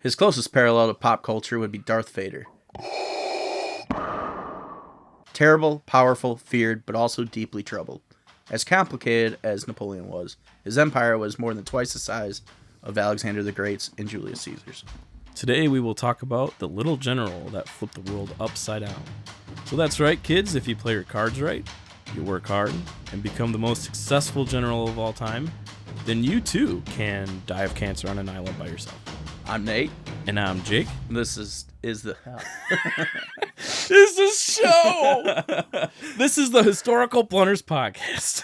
His closest parallel to pop culture would be Darth Vader. Terrible, powerful, feared, but also deeply troubled. As complicated as Napoleon was, his empire was more than twice the size of Alexander the Great's and Julius Caesar's. Today we will talk about the little general that flipped the world upside down. So that's right, kids, if you play your cards right, you work hard, and become the most successful general of all time, then you too can die of cancer on an island by yourself. I'm Nate. And I'm Jake. This is the... This is show! This is the Historical Blunders Podcast.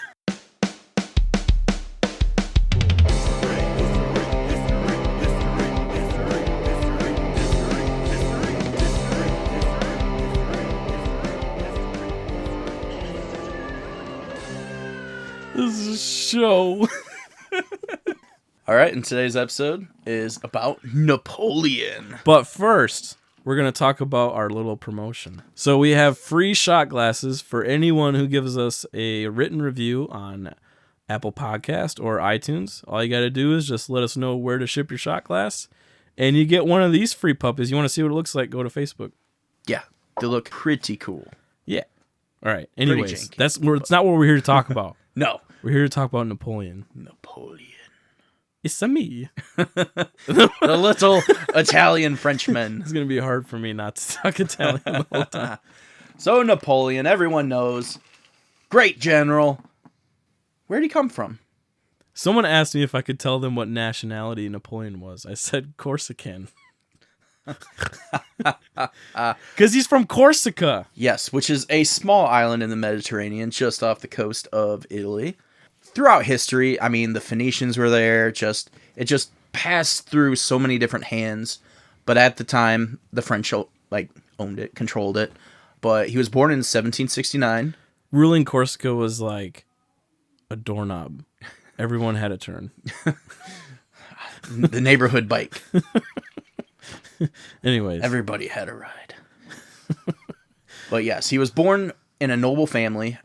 This is show. All right, and today's episode is about Napoleon. But first, we're going to talk about our little promotion. So we have free shot glasses for anyone who gives us a written review on Apple Podcast or iTunes. All you got to do is just let us know where to ship your shot glass, and you get one of these free puppies. You want to see what it looks like, go to Facebook. Yeah, they look pretty cool. Yeah. All right. Anyways, it's not what we're here to talk about. No. We're here to talk about Napoleon. Napoleon. It's a me. The little Italian Frenchman. It's going to be hard for me not to talk Italian the whole time. So Napoleon, everyone knows. Great general. Where'd he come from? Someone asked me if I could tell them what nationality Napoleon was. I said Corsican. Because he's from Corsica. Yes, which is a small island in the Mediterranean just off the coast of Italy. Throughout history, I mean, the Phoenicians were there. It just passed through so many different hands. But at the time, the French owned it, controlled it. But he was born in 1769. Ruling Corsica was like a doorknob. Everyone had a turn. The neighborhood bike. Anyways. Everybody had a ride. But yes, he was born in a noble family.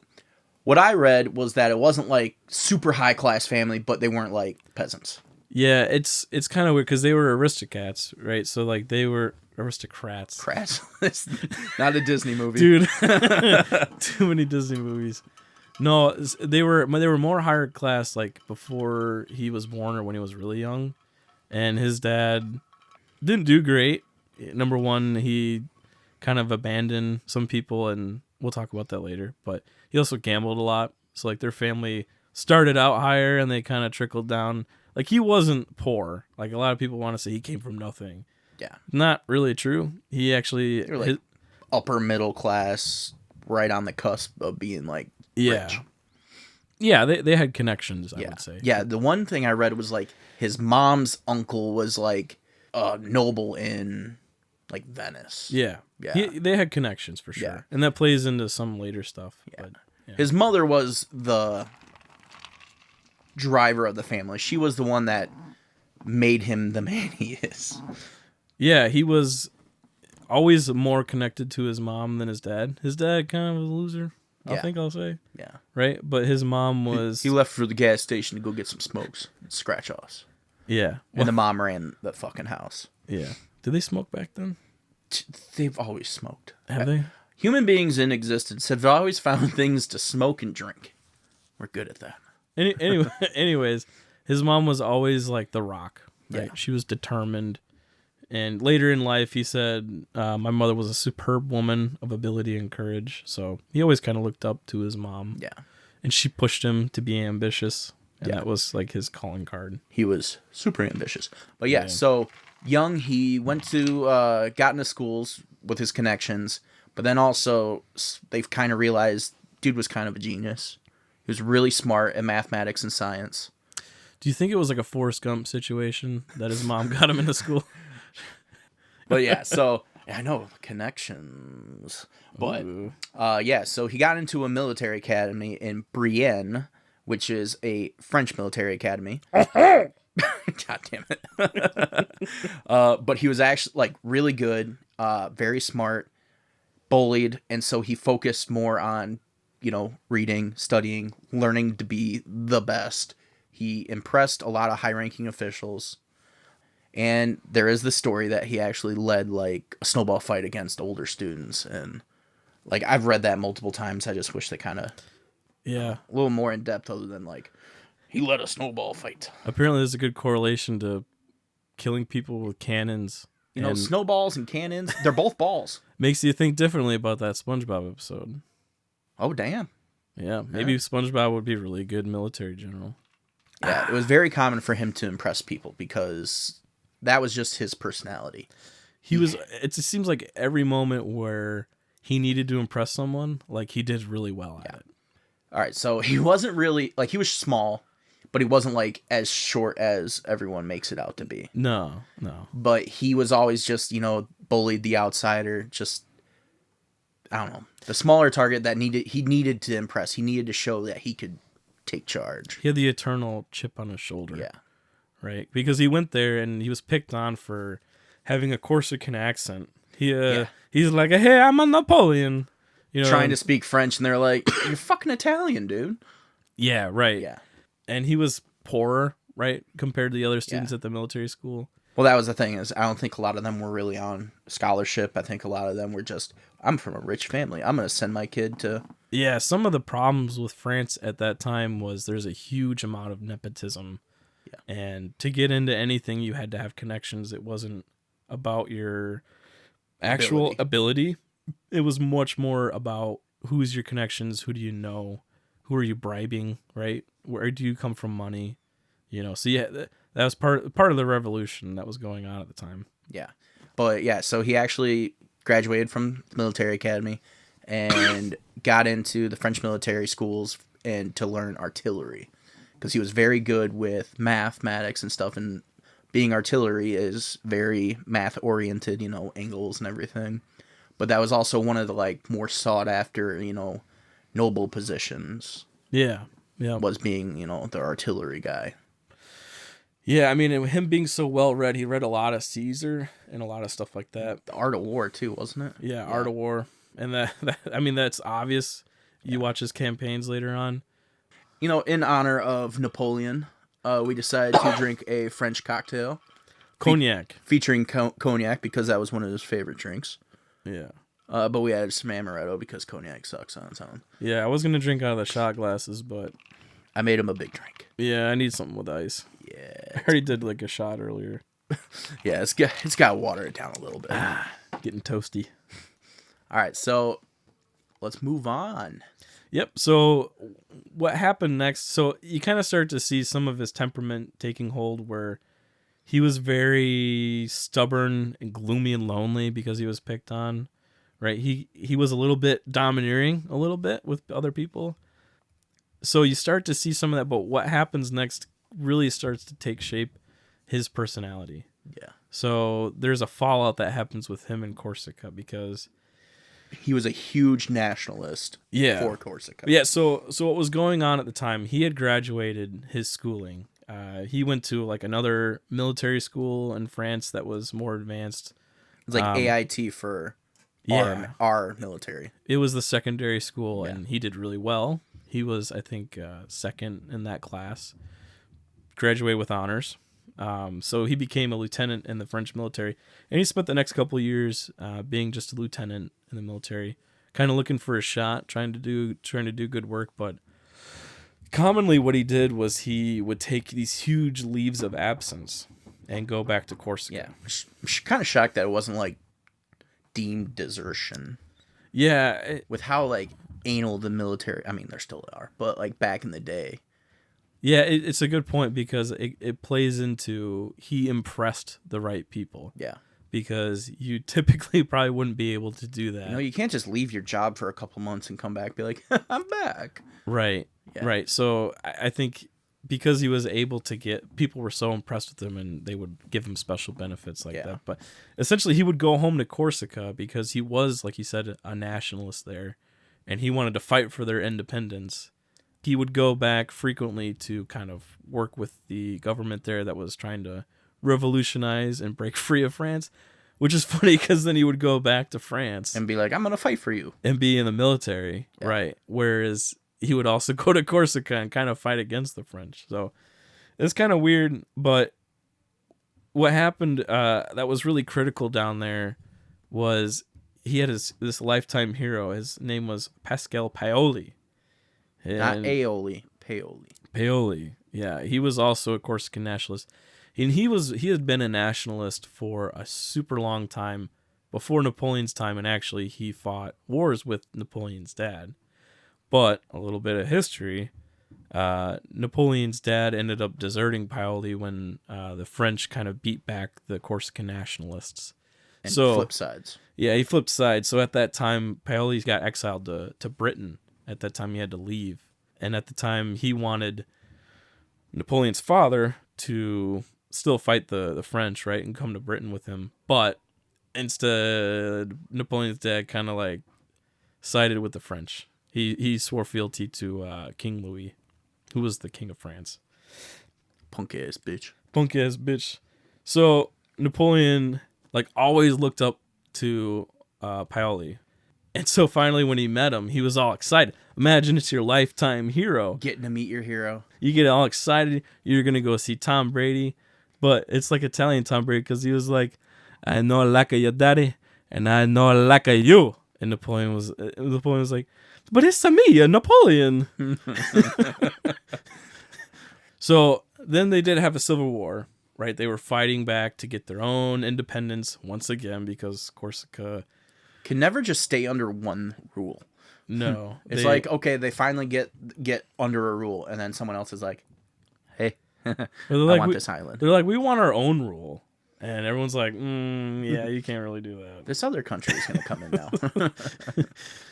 What I read was that it wasn't like super high class family, but they weren't like peasants. Yeah, it's kind of weird because they were aristocrats, right? So like they were aristocrats. Crats. It's not a Disney movie, dude. Too many Disney movies. No, they were more higher class like before he was born or when he was really young, and his dad didn't do great. Number one, he kind of abandoned some people, and we'll talk about that later. But he also gambled a lot. So like their family started out higher and they kind of trickled down. Like he wasn't poor. Like a lot of people want to say he came from nothing. Yeah. Not really true. He actually... They were like upper middle class, right on the cusp of being like rich. Yeah, they had connections, I would say. Yeah, the one thing I read was like his mom's uncle was like a noble in like Venice. Yeah. They had connections for sure. Yeah. And that plays into some later stuff. Yeah. But, yeah. His mother was the driver of the family. She was the one that made him the man he is. Yeah, he was always more connected to his mom than his dad. His dad kind of was a loser, I think I'll say. Yeah. Right? But his mom was... He left for the gas station to go get some smokes and scratch offs. Yeah. And the mom ran the fucking house. Yeah. Did they smoke back then? They've always smoked. Have they? Human beings in existence have always found things to smoke and drink. We're good at that. Anyways, his mom was always like the rock. Right? Yeah. She was determined. And later in life, he said, my mother was a superb woman of ability and courage. So he always kind of looked up to his mom. Yeah. And she pushed him to be ambitious. And that was like his calling card. He was super ambitious. But yeah, so young, he went to, got into schools with his connections. But then also, they've kind of realized dude was kind of a genius. He was really smart at mathematics and science. Do you think it was like a Forrest Gump situation that his mom got him into school? But yeah, so I know connections. But so he got into a military academy in Brienne, which is a French military academy. God damn it. But he was actually like really good, very smart, bullied, and so he focused more on, reading, studying, learning to be the best. He impressed a lot of high-ranking officials. And there is the story that he actually led like a snowball fight against older students, and like I've read that multiple times. I just wish they kind of Yeah. a little more in depth, other than like he led a snowball fight. Apparently, there's a good correlation to killing people with cannons. You know, and snowballs and cannons, they're both balls. makes you think differently about that SpongeBob episode. Oh, damn. Yeah, maybe SpongeBob would be a really good military general. Yeah, it was very common for him to impress people because that was just his personality. He was. It seems like every moment where he needed to impress someone, like he did really well at it. All right, so he wasn't really like he was small, but he wasn't like as short as everyone makes it out to be. No. But he was always just, bullied the outsider, just I don't know, the smaller target that he needed to impress. He needed to show that he could take charge. He had the eternal chip on his shoulder. Yeah. Right? Because he went there and he was picked on for having a Corsican accent. He's like, hey, I'm a Napoleon. Trying to speak French, and they're like, you're fucking Italian, dude. Yeah, right. Yeah. And he was poorer, right, compared to the other students at the military school. Well, that was the thing, is I don't think a lot of them were really on scholarship. I think a lot of them were just, I'm from a rich family. I'm going to send my kid to... Yeah, some of the problems with France at that time was there's a huge amount of nepotism. Yeah. And to get into anything, you had to have connections. It wasn't about your actual ability. It was much more about who's your connections, who do you know, who are you bribing, right? Where do you come from money? So yeah, that was part of the revolution that was going on at the time. Yeah. But yeah, so he actually graduated from the military academy and got into the French military schools and to learn artillery, because he was very good with mathematics and stuff, and being artillery is very math oriented, angles and everything. But that was also one of the like more sought after, noble positions. Yeah. Was being, the artillery guy. Yeah, I mean, him being so well read, he read a lot of Caesar and a lot of stuff like that. The Art of War too, wasn't it? Yeah, Art of War, and that I mean, that's obvious. You watch his campaigns later on. In honor of Napoleon, we decided to drink a French cocktail, cognac, featuring cognac, because that was one of his favorite drinks. Yeah. But we added some amaretto because cognac sucks on its own. Yeah, I was gonna drink out of the shot glasses, but I made him a big drink. Yeah, I need something with ice. Yeah, I already did like a shot earlier. Yeah, it's got to water it down a little bit. Getting toasty. All right, so let's move on. Yep. So what happened next? So you kind of start to see some of his temperament taking hold, where he was very stubborn and gloomy and lonely because he was picked on. Right? He was a little bit domineering, a little bit with other people. So you start to see some of that, but what happens next really starts to take shape his personality. Yeah. So there's a fallout that happens with him in Corsica because he was a huge nationalist for Corsica. Yeah, so what was going on at the time, he had graduated his schooling. He went to like another military school in France that was more advanced. It's like AIT for our military. It was the secondary school, and he did really well. He was, I think, second in that class. Graduated with honors. So he became a lieutenant in the French military, and he spent the next couple of years being just a lieutenant in the military, kind of looking for a shot, trying to do good work. But commonly, what he did was he would take these huge leaves of absence and go back to Corsica. Yeah, I'm kind of shocked that it wasn't like deemed desertion. Yeah, with how like anal the military. I mean, there still are, but like back in the day. Yeah, it's a good point because it plays into he impressed the right people. Yeah. Because you typically probably wouldn't be able to do that. You can't just leave your job for a couple months and come back and be like, I'm back. Right. Yeah. Right. So I think because he was able to people were so impressed with him and they would give him special benefits like that. But essentially he would go home to Corsica because he was, like you said, a nationalist there and he wanted to fight for their independence. He would go back frequently to kind of work with the government there that was trying to revolutionize and break free of France, which is funny because then he would go back to France and be like, I'm going to fight for you. And be in the military, right? Whereas he would also go to Corsica and kind of fight against the French. So it's kind of weird, but what happened that was really critical down there was he had this lifetime hero. His name was Pascal Paoli. Not And aioli, paoli. Paoli. Yeah, he was also a Corsican nationalist. And he had been a nationalist for a super long time before Napoleon's time, and actually he fought wars with Napoleon's dad. But a little bit of history, Napoleon's dad ended up deserting Paoli when the French kind of beat back the Corsican nationalists. And so flip sides. Yeah, he flipped sides. So at that time, Paoli got exiled to Britain. At that time, he had to leave. And at the time, he wanted Napoleon's father to still fight the French, right, and come to Britain with him. But instead, Napoleon's dad kind of like sided with the French. He swore fealty to King Louis, who was the king of France. Punk ass bitch. Punk ass bitch. So Napoleon like always looked up to Paoli. And so finally when he met him, he was all excited. Imagine it's your lifetime hero. Getting to meet your hero. You get all excited. You're going to go see Tom Brady. But it's like Italian Tom Brady because he was like, I know I like your daddy and I know I like you. And Napoleon was like, but it's me, Napoleon. So then they did have a civil war, right? They were fighting back to get their own independence once again because Corsica can never just stay under one rule. No. It's like, okay, they finally get under a rule, and then someone else is like, hey, I want this island. They're like, we want our own rule. And everyone's like, yeah, you can't really do that. This other country is going to come in now.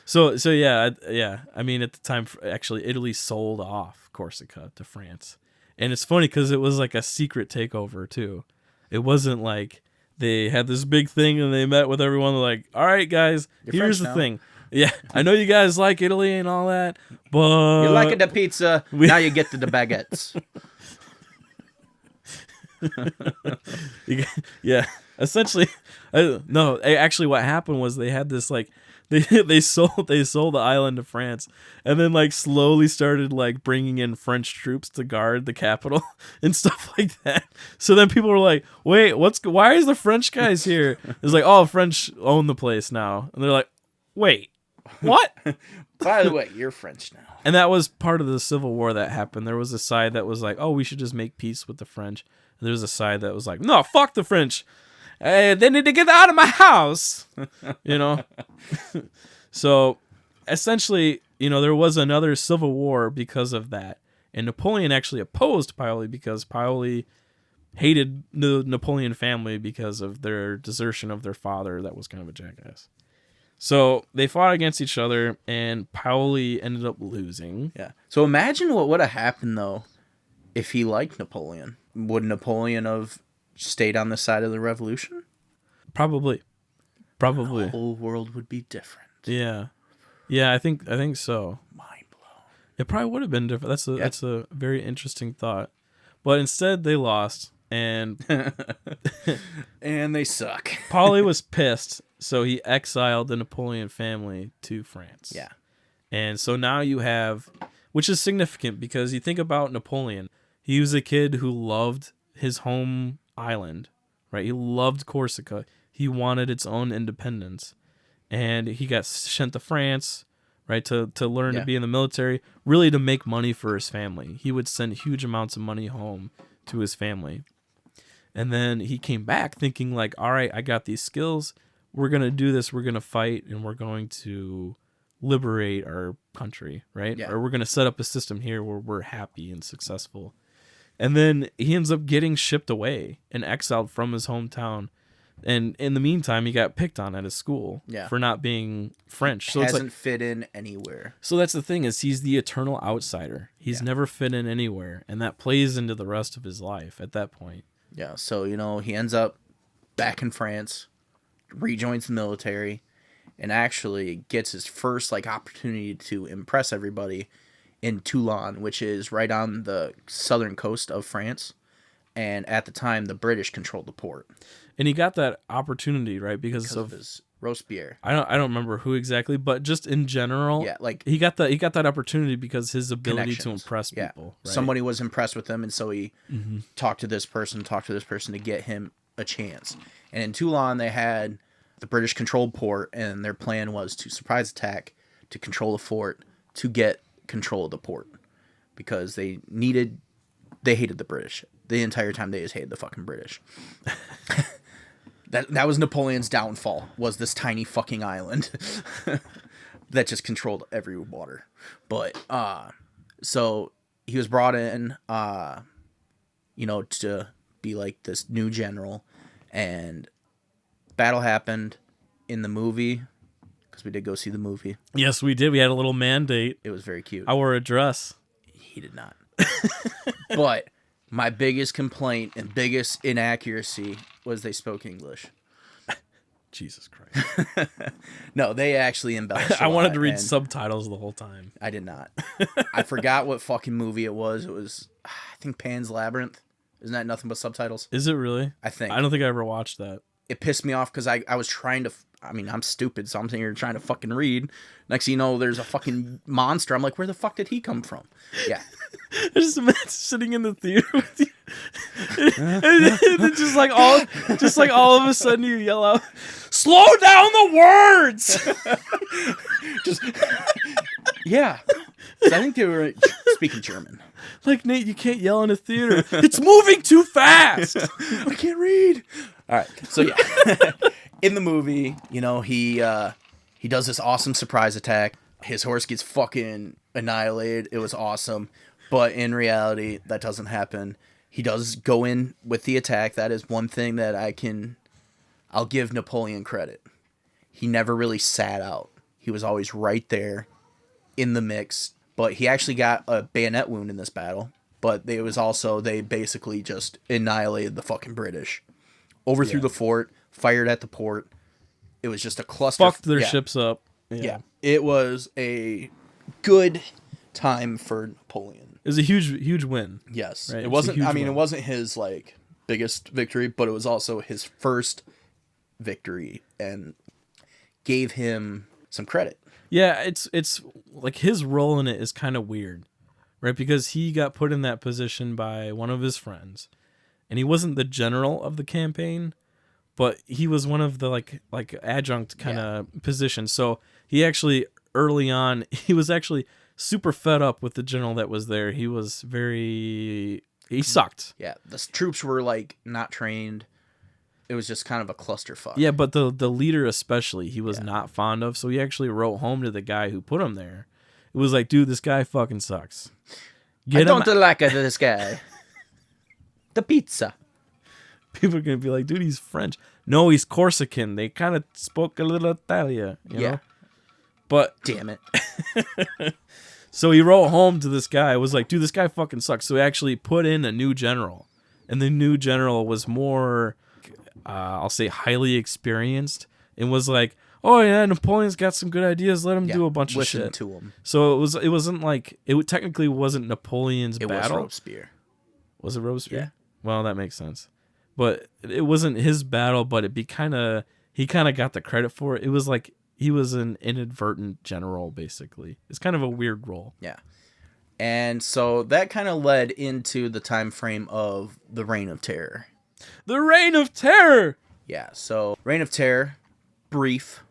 So yeah. I mean, at the time, actually, Italy sold off Corsica to France. And it's funny because it was like a secret takeover, too. It wasn't like they had this big thing and they met with everyone. They're like, all right, guys, here's the thing. Yeah, I know you guys like Italy and all that, but... You like the pizza, now you get the baguettes. Yeah, essentially, no. Actually, what happened was they had this like they sold the island to France, and then like slowly started like bringing in French troops to guard the capital and stuff like that. So then people were like, "Wait, why is the French guys here?" It's like, "Oh, French own the place now," and they're like, "Wait, what?" By the way, you're French now. And that was part of the Civil War that happened. There was a side that was like, "Oh, we should just make peace with the French." There's a side that was like, no, fuck the French. They need to get out of my house. You know? So essentially, there was another civil war because of that. And Napoleon actually opposed Paoli because Paoli hated the Napoleon family because of their desertion of their father that was kind of a jackass. So they fought against each other and Paoli ended up losing. Yeah. So imagine what would have happened, though, if he liked Napoleon. Would Napoleon have stayed on the side of the revolution? Probably. The whole world would be different. Yeah, I think so. Mind blown. It probably would have been different. That's a very interesting thought. But instead, they lost, and and they suck. Paoli was pissed, so he exiled the Napoleon family to France. Yeah, and so now you have, which is significant because you think about Napoleon. He was a kid who loved his home island, right? He loved Corsica. He wanted its own independence. And he got sent to France, right, to learn to be in the military, really to make money for his family. He would send huge amounts of money home to his family. And then he came back thinking like, all right, I got these skills. We're going to do this. We're going to fight, and we're going to liberate our country, right? Yeah. Or we're going to set up a system here where we're happy and successful. And then he ends up getting shipped away and exiled from his hometown. And in the meantime, he got picked on at his school for not being French. So hasn't it's like, fit in anywhere. So that's the thing, is he's the eternal outsider. He's never fit in anywhere. And that plays into the rest of his life at that point. Yeah, so, he ends up back in France, rejoins the military, and actually gets his first opportunity to impress everybody in Toulon, which is right on the southern coast of France. And at the time, the British controlled the port. And he got that opportunity, right? Because of his Robespierre. I don't remember who exactly, but just in general, Yeah, like he got that opportunity because his ability to connections. impress Yeah. people. Right? Somebody was impressed with him, and so he talked to this person to get him a chance. And in Toulon, they had the British controlled port, and their plan was to surprise attack, to control the fort, to get control of the port, because they hated the British. The entire time they just hated the fucking British. That was Napoleon's downfall, was this tiny fucking island that just controlled every water. But so he was brought in to be like this new general, and battle happened in the movie, because we did go see the movie. Yes, we did. We had a little mandate. It was very cute. I wore a dress. He did not. But my biggest complaint and biggest inaccuracy was they spoke English. Jesus Christ. No, they actually embellished. I wanted to read subtitles the whole time. I did not. I forgot what fucking movie it was. It was, I think, Pan's Labyrinth. Isn't that nothing but subtitles? Is it really? I think. I don't think I ever watched that. It pissed me off because I was trying to... I'm stupid, so I'm sitting here trying to fucking read. Next thing you know, there's a fucking monster. I'm like, where the fuck did he come from? Yeah. I just imagine sitting in the theater with you. and then just like all of a sudden you yell out, "Slow down the words!" Just... Yeah. I think they were speaking German. Like, Nate, you can't yell in a theater. It's moving too fast. I can't read. All right. So yeah, in the movie, he does this awesome surprise attack. His horse gets fucking annihilated. It was awesome. But in reality, that doesn't happen. He does go in with the attack. That is one thing that I'll give Napoleon credit. He never really sat out. He was always right there in the mix. But he actually got a bayonet wound in this battle. But they basically just annihilated the fucking British. Overthrew the fort, fired at the port. It was just a cluster. Fucked their ships up. Yeah. It was a good time for Napoleon. It was a huge win. Yes. Right? It wasn't, it wasn't his like biggest victory, but it was also his first victory and gave him some credit. Yeah, it's like his role in it is kind of weird, right? Because he got put in that position by one of his friends, and he wasn't the general of the campaign, but he was one of the like adjunct kind of positions. So he actually early on, he was actually super fed up with the general that was there. He sucked. Yeah, the troops were like not trained. It was just kind of a clusterfuck. Yeah, but the leader especially, he was not fond of. So he actually wrote home to the guy who put him there. It was like, dude, this guy fucking sucks. I don't like this guy. The pizza. People are gonna be like, dude, he's French. No, he's Corsican. They kind of spoke a little Italian, you know. But damn it. So he wrote home to this guy. It was like, dude, this guy fucking sucks. So he actually put in a new general, and the new general was more, I'll say, highly experienced, and was like, oh yeah, Napoleon's got some good ideas. Let him do a bunch of shit. Listen to him. So it wasn't like it technically wasn't Napoleon's battle. It was Robespierre. Was it Robespierre? Yeah. Well, that makes sense. But it wasn't his battle. But he kind of got the credit for it. It was like he was an inadvertent general, basically. It's kind of a weird role. Yeah. And so that kind of led into the time frame of the Reign of Terror. The Reign of Terror! Yeah, so Reign of Terror, brief,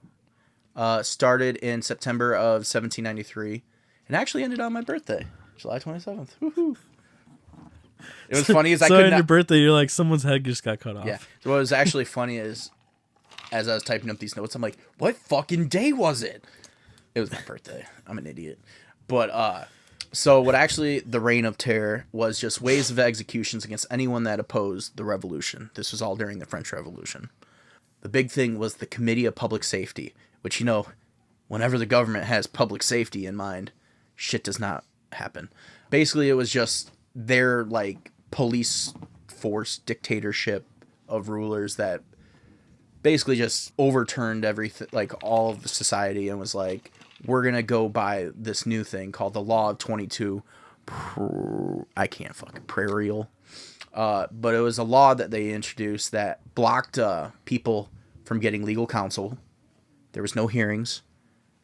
started in September of 1793 and actually ended on my birthday, July 27th. Woohoo! It was funny as I could on your birthday, you're like, someone's head just got cut off. Yeah. So what was actually funny is, as I was typing up these notes, I'm like, what fucking day was it? It was my birthday. I'm an idiot. But, so what actually the Reign of Terror was just waves of executions against anyone that opposed the revolution. This was all during the French Revolution. The big thing was the Committee of Public Safety, which, whenever the government has public safety in mind, shit does not happen. Basically, it was just their, police force dictatorship of rulers that basically just overturned everything, all of the society, and was like, we're going to go by this new thing called the Law of 22. I can't fucking prairial. But it was a law that they introduced that blocked people from getting legal counsel There was no hearings.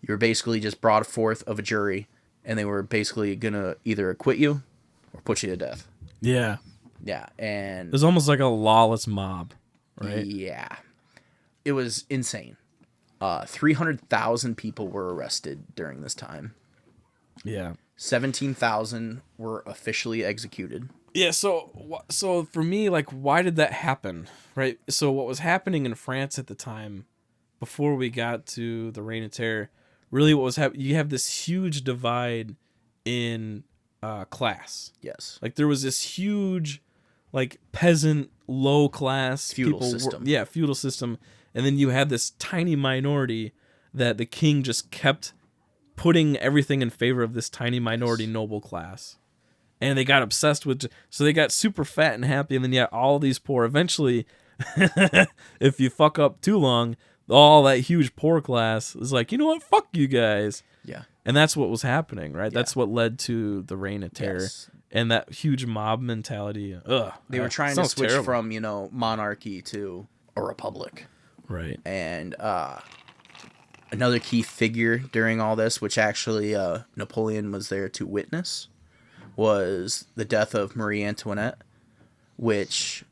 You were basically just brought forth of a jury, and they were basically gonna either acquit you or put you to death. Yeah. Yeah, and It was almost like a lawless mob, right? yeah, it was insane. 300,000 people were arrested during this time. Yeah. 17,000 were officially executed. Yeah, so for me, like, why did that happen, right? So what was happening in France at the time, before we got to the Reign of Terror, really what was happening, you have this huge divide in class. Yes. Like, there was this huge, like, peasant, low-class Feudal people. system. Feudal system. And then you had this tiny minority that the king just kept putting everything in favor of this tiny minority noble class. And they got obsessed with, so they got super fat and happy, and then yet all these poor. Eventually, if you fuck up too long, all that huge poor class is like, you know what, fuck you guys. Yeah. And that's what was happening, right? Yeah. That's what led to the Reign of Terror. Yes. And that huge mob mentality. Ugh. They were trying to switch terrible. from, monarchy to a republic. Right. And another key figure during all this, which actually Napoleon was there to witness, was the death of Marie Antoinette, which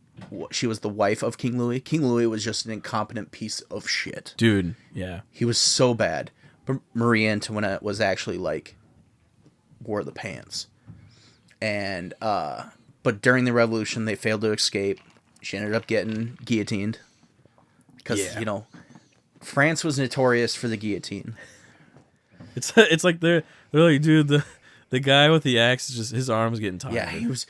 she was the wife of King Louis. King Louis was just an incompetent piece of shit. Dude, yeah. He was so bad. But Marie Antoinette was actually, like, wore the pants. And, but during the revolution, they failed to escape. She ended up getting guillotined. Because, France was notorious for the guillotine. It's like they're like, dude, the guy with the axe is just, his arm's getting tired. Yeah, he was.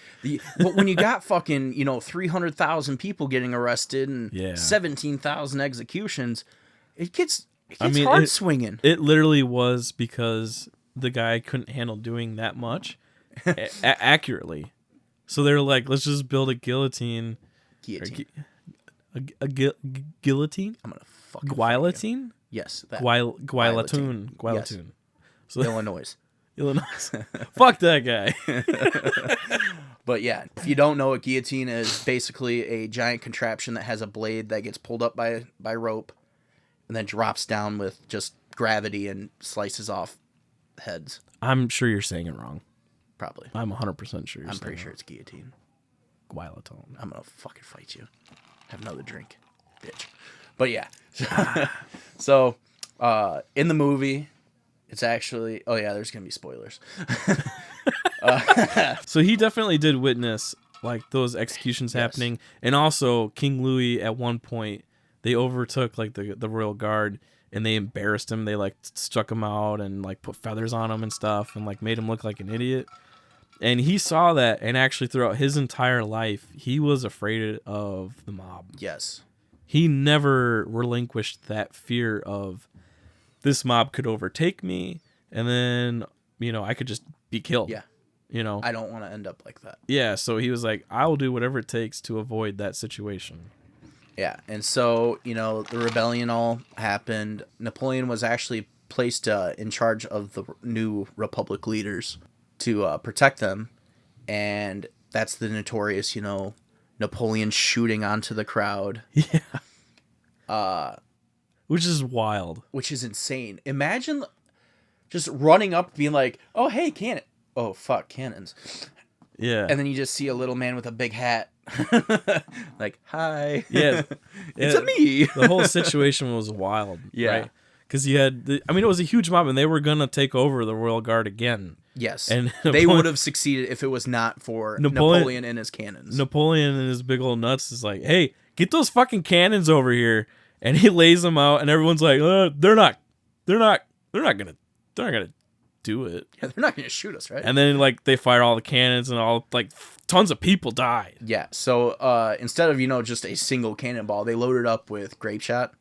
But when you got fucking 300,000 people getting arrested and 17,000 executions, it gets hard swinging. It literally was because the guy couldn't handle doing that much accurately. So they're like, let's just build a guillotine. Guillotine. Guillotine? I'm gonna fucking guillotine? Yes, that. Guillotine. Yes. So Illinois. Fuck that guy. But yeah, if you don't know, a guillotine is basically a giant contraption that has a blade that gets pulled up by rope and then drops down with just gravity and slices off heads. I'm sure you're saying it wrong. Probably. I'm 100% sure I'm pretty sure it's guillotine. Guillotine. I'm gonna fucking fight you. Have another drink, bitch. But yeah. So, in the movie, it's actually... Oh yeah, there's gonna be spoilers. So he definitely did witness, like, those executions happening. And also, King Louis, at one point, they overtook, like, the royal guard, and they embarrassed him. They, like, struck him out and, like, put feathers on him and stuff and, like, made him look like an idiot. And he saw that, and actually throughout his entire life, he was afraid of the mob. Yes. He never relinquished that fear of, this mob could overtake me, and then, I could just be killed. Yeah. I don't want to end up like that. Yeah, so he was like, I will do whatever it takes to avoid that situation. Yeah, and so, the rebellion all happened. Napoleon was actually placed in charge of the new Republic leaders to protect them, and that's the notorious, Napoleon shooting onto the crowd. Yeah. Which is wild. Which is insane. Imagine just running up being like, oh, hey, cannon. Oh, fuck, cannons. Yeah. And then you just see a little man with a big hat. Like, hi. Yeah. It's a me. The whole situation was wild. Yeah. Right? Because you had, it was a huge mob, and they were going to take over the Royal Guard again. Yes. And they would have succeeded if it was not for Napoleon and his cannons. Napoleon and his big old nuts is like, hey, get those fucking cannons over here. And he lays them out, and everyone's like, they're not gonna do it. Yeah, they're not gonna shoot us, right? And then, like, they fire all the cannons, and all, like, tons of people died. Yeah, so instead of, just a single cannonball, they loaded up with grape shot.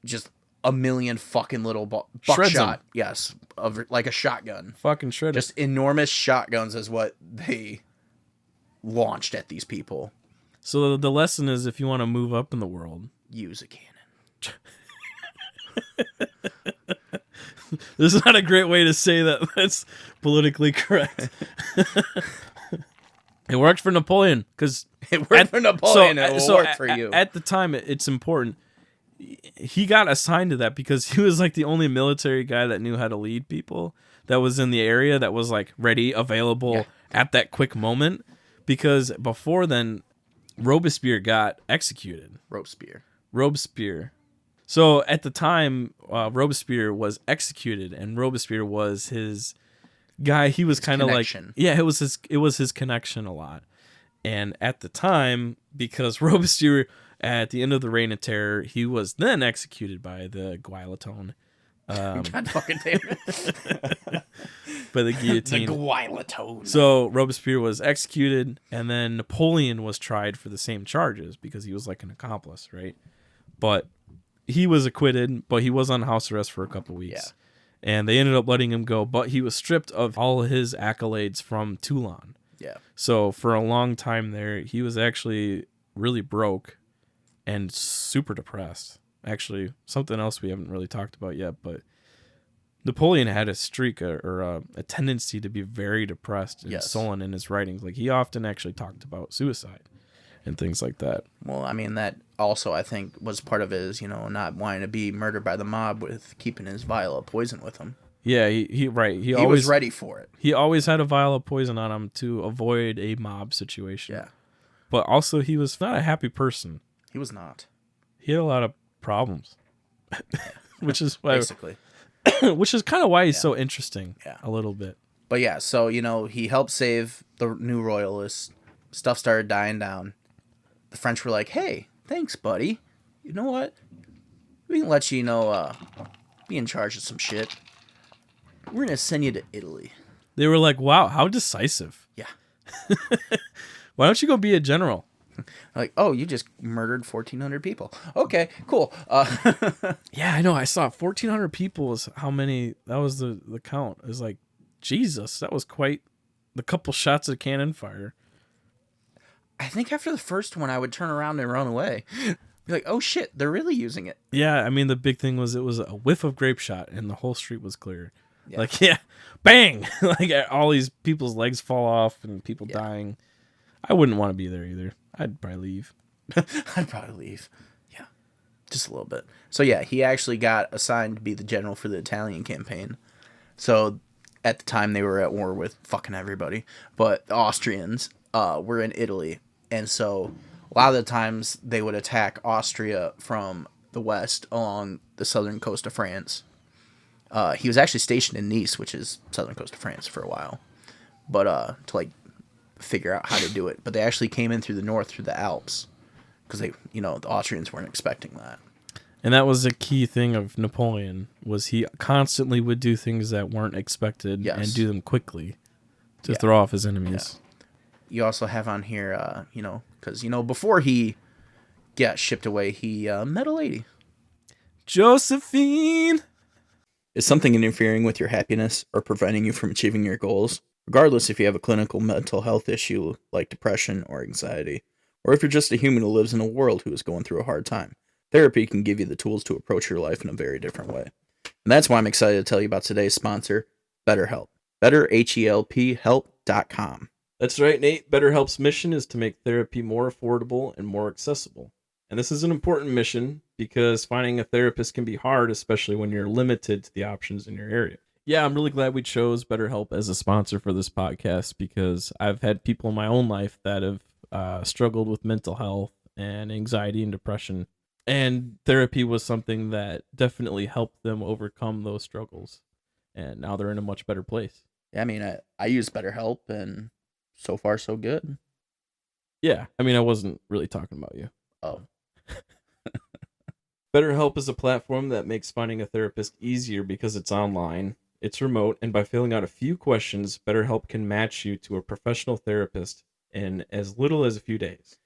Just a million fucking little buckshot. Yes, of like a shotgun. Fucking shredded. Just enormous shotguns is what they launched at these people. So the lesson is, if you want to move up in the world, use a cannon. This is not a great way to say that. That's politically correct. It worked for Napoleon, because it worked for Napoleon. It will work for you. At the time, it's important. he got assigned to that because he was like the only military guy that knew how to lead people that was in the area that was like ready, available at that quick moment. Because before then, Robespierre got executed. Robespierre. So at the time, Robespierre was executed, and Robespierre was his guy. He was kind of like, yeah, it was his connection a lot. And at the time, because Robespierre, at the end of the Reign of Terror, he was then executed by the guillotine. God fucking damn it. By the guillotine. The guillotine. So Robespierre was executed, and then Napoleon was tried for the same charges because he was like an accomplice, right? But he was acquitted, but he was on house arrest for a couple weeks. Yeah. And they ended up letting him go, but he was stripped of all his accolades from Toulon. Yeah. So for a long time there, he was actually really broke and super depressed. Actually, something else we haven't really talked about yet, but Napoleon had a streak or a tendency to be very depressed and sullen in his writings. Like, he often actually talked about suicide and things like that. Well, I mean, that also, I think, was part of his, not wanting to be murdered by the mob with keeping his vial of poison with him. Yeah, he always was ready for it. He always had a vial of poison on him to avoid a mob situation. Yeah. But also, he was not a happy person. He was not. He had a lot of problems. Which is why... Basically. Which is kind of why he's so interesting. Yeah. A little bit. But yeah, so, he helped save the new royalists. Stuff started dying down. The French were like, hey, thanks, buddy. You know what? We can let you, be in charge of some shit. We're going to send you to Italy. They were like, wow, how decisive. Yeah. Why don't you go be a general? Like, oh, you just murdered 1,400 people. Okay, cool. Yeah, I know. I saw 1,400 people is how many. That was the count. It was like, Jesus, that was quite the couple shots of cannon fire. I think after the first one, I would turn around and run away. Be like, oh shit, they're really using it. Yeah, I mean, the big thing was it was a whiff of grape shot and the whole street was clear. Yeah. Like, yeah, bang! Like, all these people's legs fall off and people dying. I wouldn't want to be there either. I'd probably leave. Yeah, just a little bit. So yeah, he actually got assigned to be the general for the Italian campaign. So at the time, they were at war with fucking everybody. But the Austrians were in Italy. And so a lot of the times they would attack Austria from the west along the southern coast of France. He was actually stationed in Nice, which is southern coast of France, for a while. But to figure out how to do it. But they actually came in through the north, through the Alps. Because the Austrians weren't expecting that. And that was a key thing of Napoleon, was he constantly would do things that weren't expected and do them quickly to throw off his enemies. Yeah. You also have on here, because, before he got shipped away, he met a lady. Josephine! Is something interfering with your happiness or preventing you from achieving your goals? Regardless if you have a clinical mental health issue like depression or anxiety, or if you're just a human who lives in a world who is going through a hard time, therapy can give you the tools to approach your life in a very different way. And that's why I'm excited to tell you about today's sponsor, BetterHelp. BetterHelp.com. That's right, Nate. BetterHelp's mission is to make therapy more affordable and more accessible. And this is an important mission because finding a therapist can be hard, especially when you're limited to the options in your area. Yeah, I'm really glad we chose BetterHelp as a sponsor for this podcast because I've had people in my own life that have struggled with mental health and anxiety and depression. And therapy was something that definitely helped them overcome those struggles. And now they're in a much better place. Yeah, I mean, I use BetterHelp, and so far, so good. Yeah, I mean, I wasn't really talking about you. Oh. BetterHelp is a platform that makes finding a therapist easier because it's online, it's remote, and by filling out a few questions, BetterHelp can match you to a professional therapist in as little as a few days.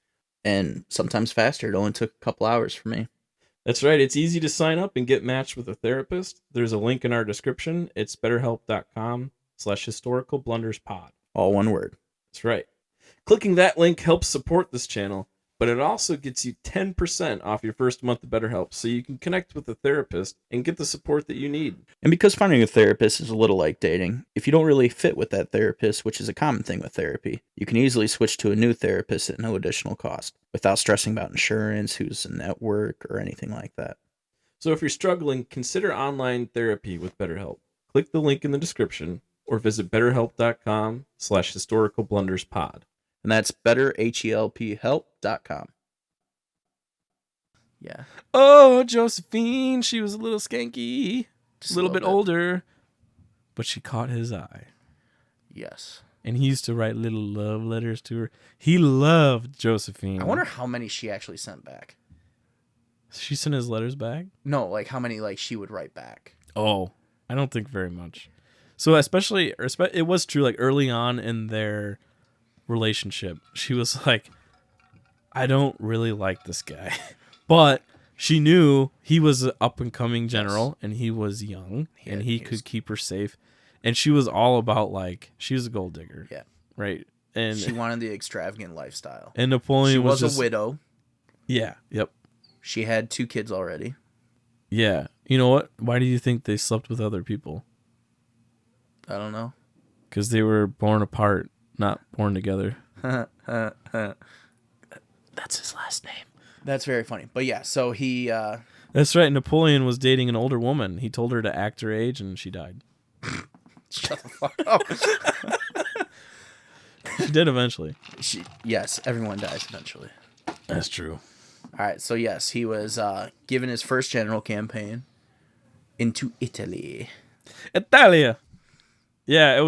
And sometimes faster. It only took a couple hours for me. That's right. It's easy to sign up and get matched with a therapist. There's a link in our description. It's betterhelp.com/historicalblunderspod. All one word. That's right. Clicking that link helps support this channel. but it also gets you 10% off your first month of BetterHelp, so you can connect with a therapist and get the support that you need. And because finding a therapist is a little like dating, if you don't really fit with that therapist, which is a common thing with therapy, you can easily switch to a new therapist at no additional cost, without stressing about insurance, who's in network, or anything like that. So if you're struggling, consider online therapy with BetterHelp. Click the link in the description or visit betterhelp.com/historicalblunderspod. And that's betterhelphelp.com. Yeah. Oh, Josephine, she was a little skanky. Just a little bit older. But she caught his eye. Yes. And he used to write little love letters to her. He loved Josephine. I wonder how many she actually sent back. She sent his letters back? No, like how many like she would write back. Oh, I don't think very much. So especially, it was true like early on in their relationship. She was like, I don't really like this guy. But she knew he was an up-and-coming general, and he was young, and he could keep her safe. And she was all about, like, she was a gold digger. Yeah. Right? And she wanted the extravagant lifestyle. And Napoleon was a widow. Yeah, yep. She had 2 kids already. Yeah. You know what? Why do you think they slept with other people? I don't know. Because they were born apart, not born together. That's his last name. That's very funny. But yeah, so he... That's right. Napoleon was dating an older woman. He told her to act her age, and she died. Shut the fuck up. She did eventually. Yes, everyone dies eventually. That's true. All right, so yes, he was given his first general campaign into Italy. Italia! Yeah, it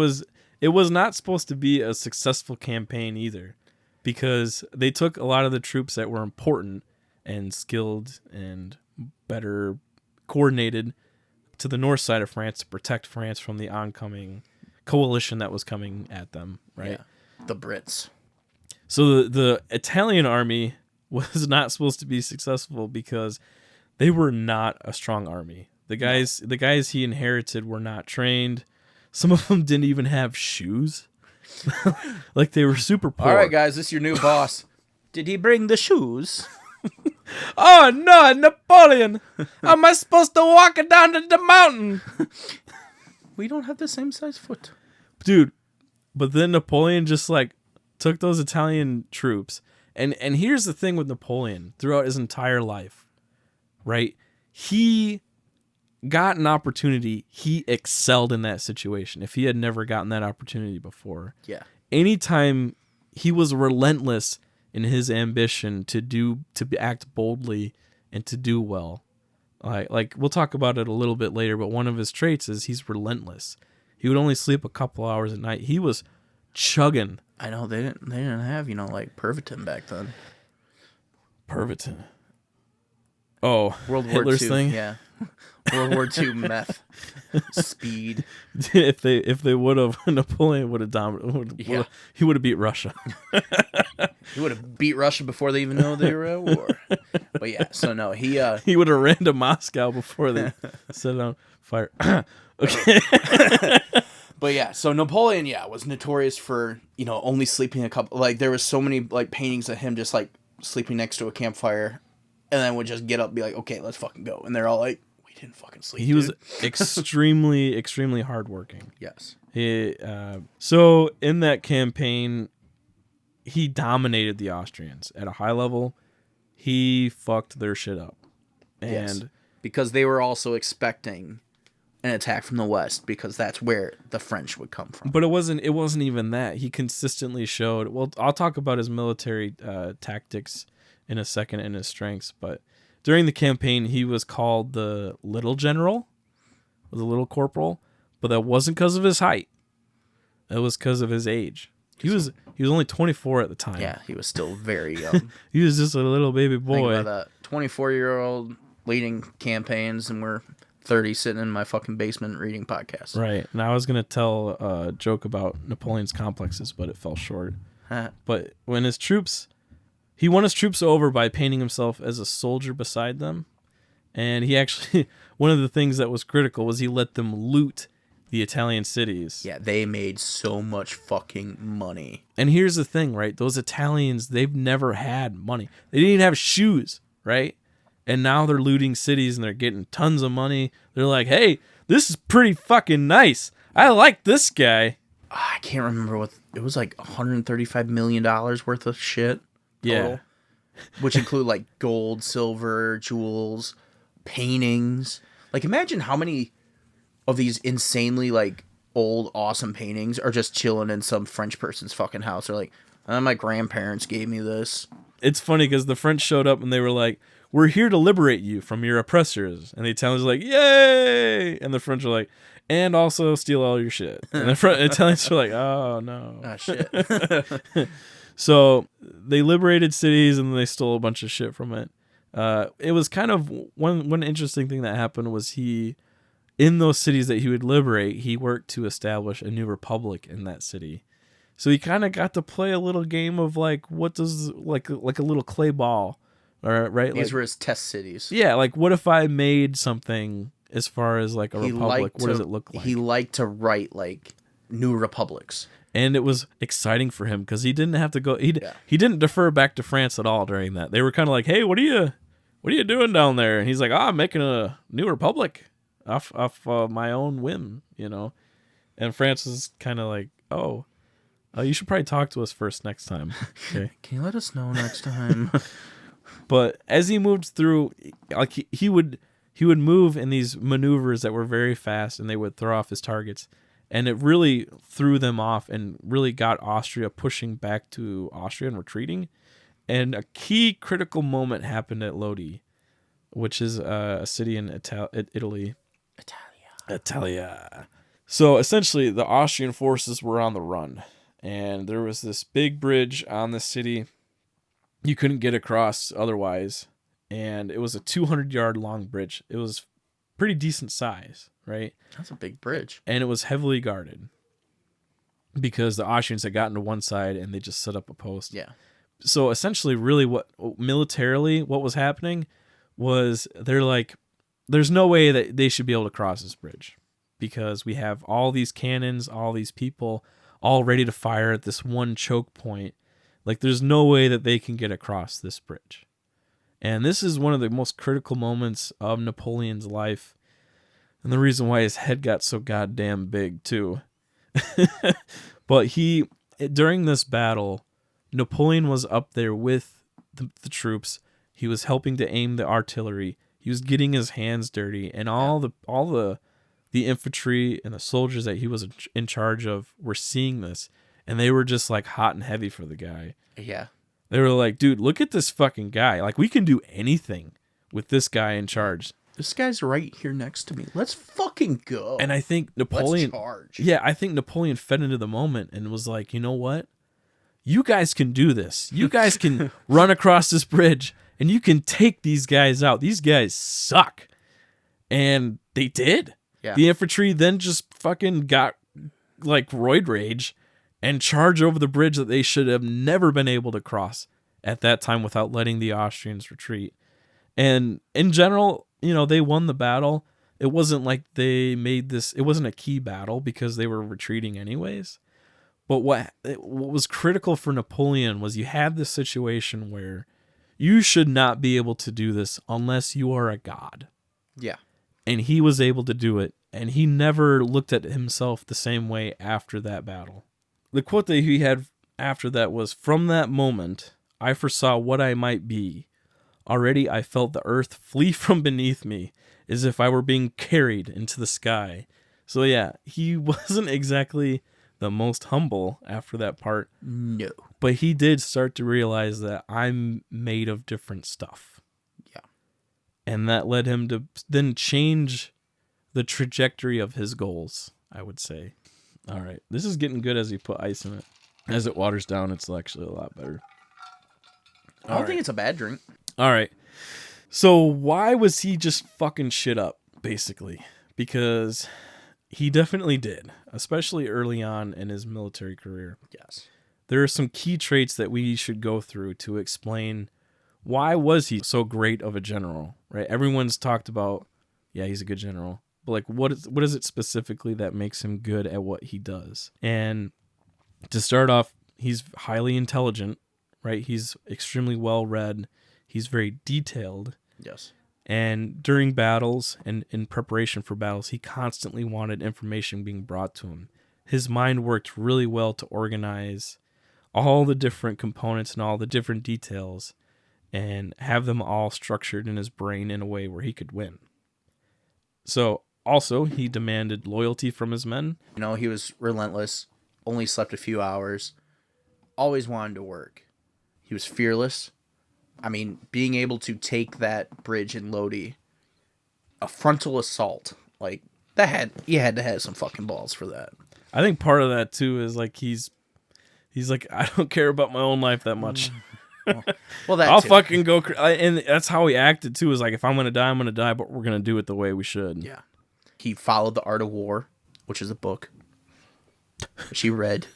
was not supposed to be a successful campaign either, because they took a lot of the troops that were important and skilled and better coordinated to the north side of France to protect France from the oncoming coalition that was coming at them, right? Yeah, the Brits. So the Italian army was not supposed to be successful because they were not a strong army. The guys he inherited were not trained. Some of them didn't even have shoes. Like they were super poor. All right, guys, this is your new boss. Did he bring the shoes? Oh no, Napoleon! How am I supposed to walk it down to the mountain? We don't have the same size foot, dude. But then Napoleon just like took those Italian troops, and here's the thing with Napoleon throughout his entire life, right? He got an opportunity. He excelled in that situation. If he had never gotten that opportunity before, yeah. Anytime he was relentless in his ambition to act boldly and to do well. Like we'll talk about it a little bit later, but one of his traits is he's relentless. He would only sleep a couple hours at night. He was chugging. I know they didn't have, like Pervitin back then. Pervitin. Oh, World Hitler's War II thing? Yeah. World War II meth. Speed. If they would have, Napoleon would have dominated. He would have beat Russia. He would have beat Russia before they even know they were at war. But yeah, so no, he would have ran to Moscow before they set it on fire. Okay. But yeah, so Napoleon, was notorious for, only sleeping a couple, like there was so many like paintings of him just like sleeping next to a campfire, and then would just get up and be like, okay, let's fucking go. And they're all like, we didn't fucking sleep. He was extremely, extremely hardworking. Yes. So in that campaign, he dominated the Austrians at a high level. He fucked their shit up. And because they were also expecting an attack from the west, because that's where the French would come from. But it wasn't even that. He consistently showed, well, I'll talk about his military tactics in a second and his strengths, but during the campaign he was called the little general, the little corporal, but that wasn't because of his height. It was because of his age. He was only 24 at the time. Yeah, he was still very young. He was just a little baby boy. Think about that 24-year-old leading campaigns, and we're 30 sitting in my fucking basement reading podcasts. Right. And I was going to tell a joke about Napoleon's complexes, but it fell short. But when he won his troops over by painting himself as a soldier beside them. And he actually, one of the things that was critical was he let them loot the Italian cities. Yeah, they made so much fucking money. And here's the thing, right? Those Italians, they've never had money. They didn't even have shoes, right? And now they're looting cities and they're getting tons of money. They're like, hey, this is pretty fucking nice. I like this guy. I can't remember what it was, like $135 million worth of shit. Total, Yeah. which include like gold, silver, jewels, paintings. Like, imagine how many of these insanely like old, awesome paintings are just chilling in some French person's fucking house. They're like, my grandparents gave me this. It's funny because the French showed up and they were like, we're here to liberate you from your oppressors. And the Italians are like, yay! And the French are like, and also steal all your shit. And the Italians are like, oh, no. Ah, shit. So they liberated cities and they stole a bunch of shit from it. It was kind of one interesting thing that happened was in those cities that he would liberate, he worked to establish a new republic in that city. So he kind of got to play a little game of like, what does like a little clay ball, right? These like, were his test cities. Yeah, like what if I made something as far as like a republic? What does it look like? He liked to write like new republics. And it was exciting for him because he didn't have to go. He didn't defer back to France at all during that. They were kind of like, "Hey, what are you doing down there?" And he's like, I'm making a new republic off my own whim, you know." And France was kind of like, "Oh, you should probably talk to us first next time." Okay. Can you let us know next time? But as he moved through, like he would move in these maneuvers that were very fast, and they would throw off his targets. And it really threw them off and really got Austria pushing back to Austria and retreating. And a key critical moment happened at Lodi, which is a city in Italy. Italia. So essentially, the Austrian forces were on the run. And there was this big bridge on the city. You couldn't get across otherwise. And it was a 200-yard long bridge. It was pretty decent size, right? That's a big bridge. And it was heavily guarded because the Austrians had gotten to one side and they just set up a post. Yeah. So essentially, really what was happening was they're like, there's no way that they should be able to cross this bridge because we have all these cannons, all these people all ready to fire at this one choke point. Like, there's no way that they can get across this bridge. And this is one of the most critical moments of Napoleon's life. And the reason why his head got so goddamn big, too. But during this battle, Napoleon was up there with the troops. He was helping to aim the artillery. He was getting his hands dirty. And all the infantry and the soldiers that he was in charge of were seeing this. And they were just like hot and heavy for the guy. Yeah. They were like, dude, look at this fucking guy. Like, we can do anything with this guy in charge. This guy's right here next to me. Let's fucking go. And I think Napoleon... Let's charge. Yeah, I think Napoleon fed into the moment and was like, you know what? You guys can do this. You guys can run across this bridge and you can take these guys out. These guys suck. And they did. Yeah. The infantry then just fucking got like roid rage and charge over the bridge that they should have never been able to cross at that time without letting the Austrians retreat. And in general, you know, they won the battle. It wasn't like they made this, it wasn't a key battle because they were retreating anyways. But what was critical for Napoleon was you had this situation where you should not be able to do this unless you are a god. Yeah. And he was able to do it. And he never looked at himself the same way after that battle. The quote that he had after that was, "From that moment, I foresaw what I might be. Already I felt the earth flee from beneath me, as if I were being carried into the sky." So yeah, he wasn't exactly the most humble after that part. No. But he did start to realize that I'm made of different stuff. Yeah. And that led him to then change the trajectory of his goals, I would say. All right. This is getting good as you put ice in it. As it waters down, it's actually a lot better. I don't think it's a bad drink. All right. So why was he just fucking shit up, basically? Because he definitely did, especially early on in his military career. Yes. There are some key traits that we should go through to explain why was he so great of a general, right? Everyone's talked about, yeah, he's a good general. but like what is it specifically that makes him good at what he does? And to start off, he's highly intelligent, right? He's extremely well read. He's very detailed. Yes. And during battles and in preparation for battles, he constantly wanted information being brought to him. His mind worked really well to organize all the different components and all the different details and have them all structured in his brain in a way where he could win. So also, he demanded loyalty from his men. You know, he was relentless, only slept a few hours, always wanted to work. He was fearless. I mean, being able to take that bridge in Lodi, a frontal assault, like, you had to have some fucking balls for that. I think part of that, too, is like he's like, I don't care about my own life that much. Well, that I'll too. fucking go. And that's how he acted, too, is like, if I'm going to die, I'm going to die, but we're going to do it the way we should. Yeah. He followed The Art of War, which is a book, which he read.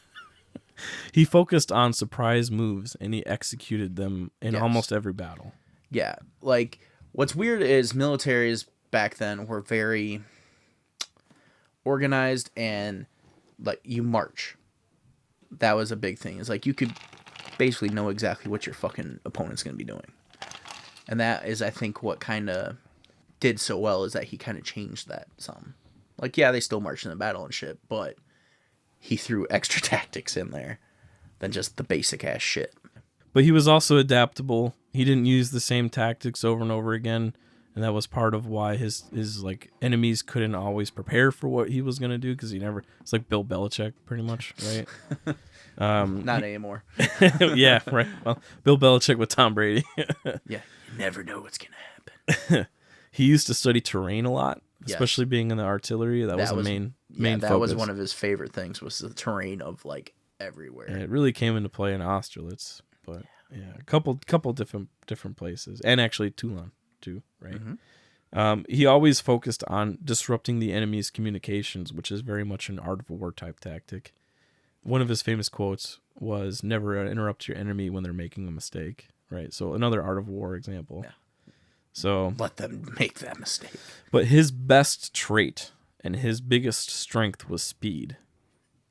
He focused on surprise moves, and he executed them in almost every battle. Yeah. Like, what's weird is militaries back then were very organized and, like, you march. That was a big thing. It's like you could basically know exactly what your fucking opponent's going to be doing. And that is, I think, what kind of did so well is that he kind of changed that some. Like, yeah, they still marched in the battle and shit, but he threw extra tactics in there than just the basic ass shit. But he was also adaptable. He didn't use the same tactics over and over again, and that was part of why his like enemies couldn't always prepare for what he was gonna do because he never. It's like Bill Belichick, pretty much, right? Not anymore. Yeah, right. Well, Bill Belichick with Tom Brady. Yeah, you never know what's gonna happen. He used to study terrain a lot, especially Yes. being in the artillery. That was a main that focus. was one of his favorite things was the terrain of like everywhere. And it really came into play in Austerlitz, but yeah, a couple different places, and actually Toulon too, right? Mm-hmm. He always focused on disrupting the enemy's communications, which is very much an art of war type tactic. One of his famous quotes was, "Never interrupt your enemy when they're making a mistake." Right, so another art of war example. Yeah. So let them make that mistake. But his best trait and his biggest strength was speed,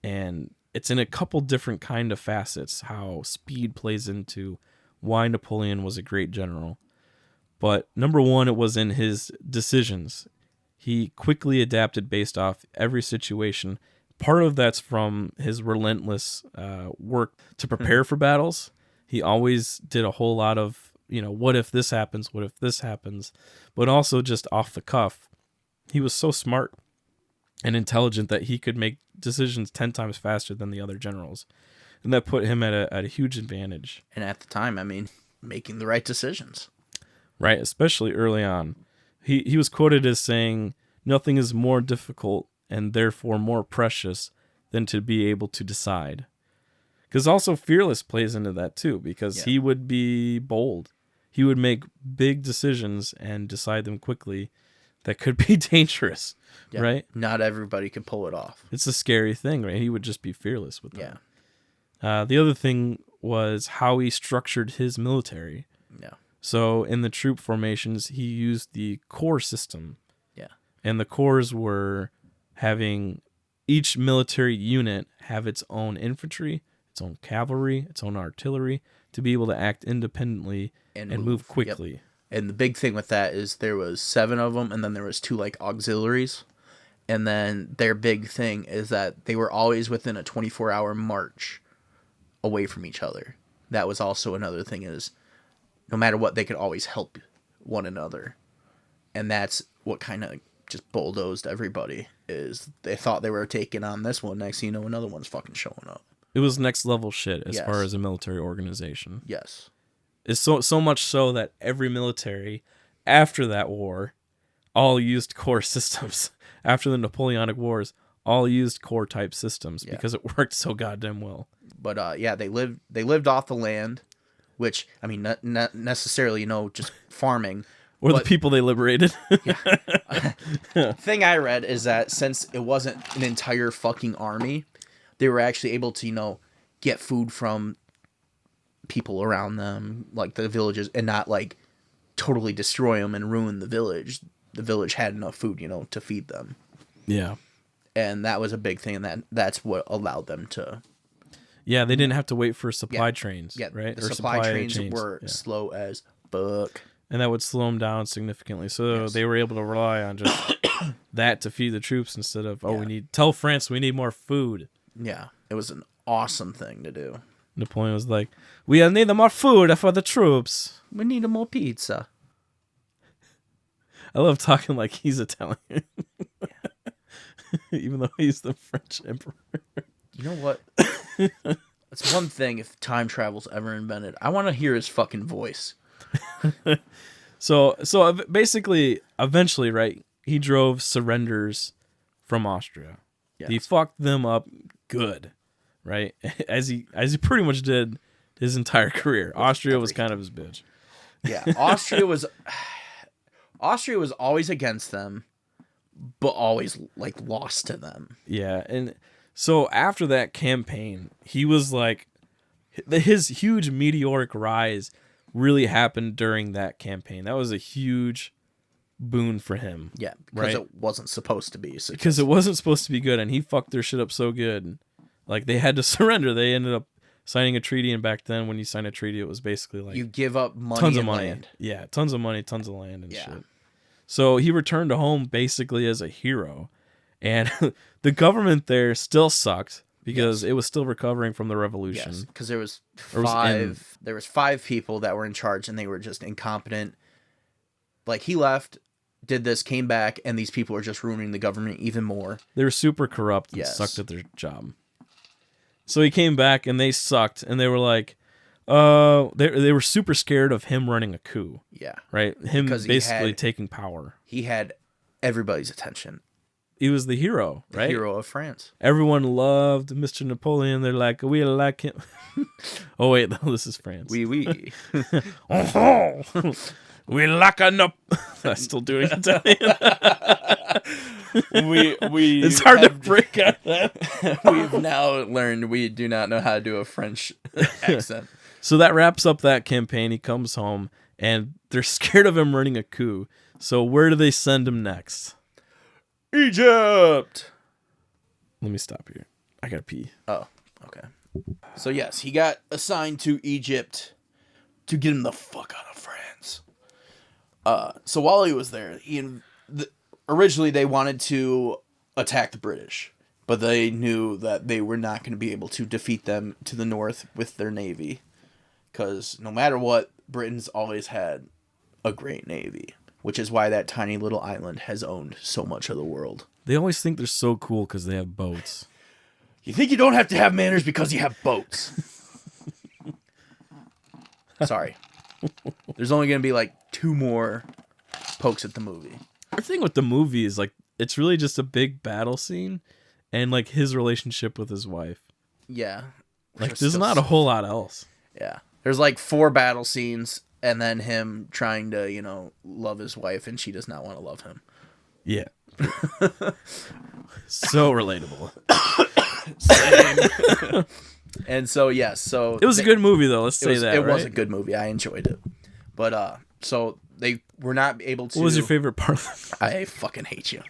and it's in a couple different kind of facets how speed plays into why Napoleon was a great general. But number one, it was in his decisions. He quickly adapted based off every situation. Part of that's from his relentless work to prepare for battles. He always did a whole lot of, what if this happens? What if this happens? But also just off the cuff. He was so smart and intelligent that he could make decisions 10 times faster than the other generals. And that put him at a huge advantage. And at the time, I mean, making the right decisions. Right, especially early on. He was quoted as saying, "Nothing is more difficult and therefore more precious than to be able to decide." Because also fearless plays into that too, because he would be bold. He would make big decisions and decide them quickly that could be dangerous, right? Not everybody could pull it off. It's a scary thing, right? He would just be fearless with that. The other thing was how he structured his military. Yeah. So in the troop formations, he used the corps system. Yeah. And the corps were having each military unit have its own infantry, its own cavalry, its own artillery, to be able to act independently and move quickly. Yep. And the big thing with that is there was 7 of them, and then there was 2 like auxiliaries. And then their big thing is that they were always within a 24-hour march away from each other. That was also another thing is no matter what, they could always help one another. And that's what kind of just bulldozed everybody is they thought they were taking on this one. Next thing you know, another one's fucking showing up. It was next level shit as far as a military organization. Yes. It's so much so that every military after that war all used corps systems. After the Napoleonic Wars, all used corps type systems because it worked so goddamn well. But they lived off the land, which I mean not necessarily just farming. Or the people they liberated. Thing I read is that since it wasn't an entire fucking army, they were actually able to, get food from people around them, like the villages, and not like totally destroy them and ruin the village. the village had enough food, to feed them. Yeah. And that was a big thing, and that's what allowed them to. Yeah, they didn't have to wait for supply trains, Yeah, right? the supply trains were slow as fuck. And that would slow them down significantly. So they were able to rely on just that to feed the troops instead of, tell France we need more food. Yeah, it was an awesome thing to do. Napoleon was like, we need more food for the troops. We need more pizza. I love talking like he's Italian. Even though he's the French emperor. You know what? That's one thing, if time travel's ever invented. I want to hear his fucking voice. So basically, eventually, right, he drove surrenders from Austria. Yes. He fucked them up good, right? As he pretty much did his entire career. Austria was kind of his bitch. Yeah, Austria was always against them, but always like lost to them. Yeah, and so after that campaign, he was like, his huge meteoric rise really happened during that campaign. That was a huge boon for him. Yeah, because it wasn't supposed to be. Because it wasn't supposed to be good, and he fucked their shit up so good. Like, they had to surrender. They ended up signing a treaty, and back then, when you sign a treaty, it was basically like... You give up money tons and of money. land. Yeah, tons of money, tons of land and shit. So he returned to home basically as a hero. And the government there still sucked because it was still recovering from the revolution. Yes, because there was five people that were in charge, and they were just incompetent. Like, he left, did this, came back, and these people are just ruining the government even more. They were super corrupt and sucked at their job. So he came back, and they sucked, and they were like, they were super scared of him running a coup. Yeah. Right? Him basically taking power. He had everybody's attention. He was the hero, right? The hero of France. Everyone loved Mr. Napoleon. They're like, we like him. Oh, wait, no, this is France. Oui, oui. We like a I'm still doing Italian. It's hard to break out that. We've now learned we do not know how to do a French accent. So that wraps up that campaign. He comes home, and they're scared of him running a coup. So where do they send him next? Egypt. Let me stop here. I gotta pee. Oh, okay. So yes, he got assigned to Egypt to get him the fuck out of France. So while he was there, originally they wanted to attack the British, but they knew that they were not going to be able to defeat them to the north with their navy, because no matter what, Britain's always had a great navy. Which is why that tiny little island has owned so much of the world. They always think they're so cool because they have boats. You think you don't have to have manners because you have boats. Sorry. There's only going to be like 2 more pokes at the movie. The thing with the movie is like, it's really just a big battle scene and like his relationship with his wife. Yeah. Like there's not a whole lot else. Yeah. There's like 4 battle scenes. And then him trying to, love his wife, and she does not want to love him. Yeah. So relatable. Same. And so, yes. So it was a good movie, though. Let's say that. It was a good movie. I enjoyed it. But, so they were not able to. What was your favorite part of it? I fucking hate you.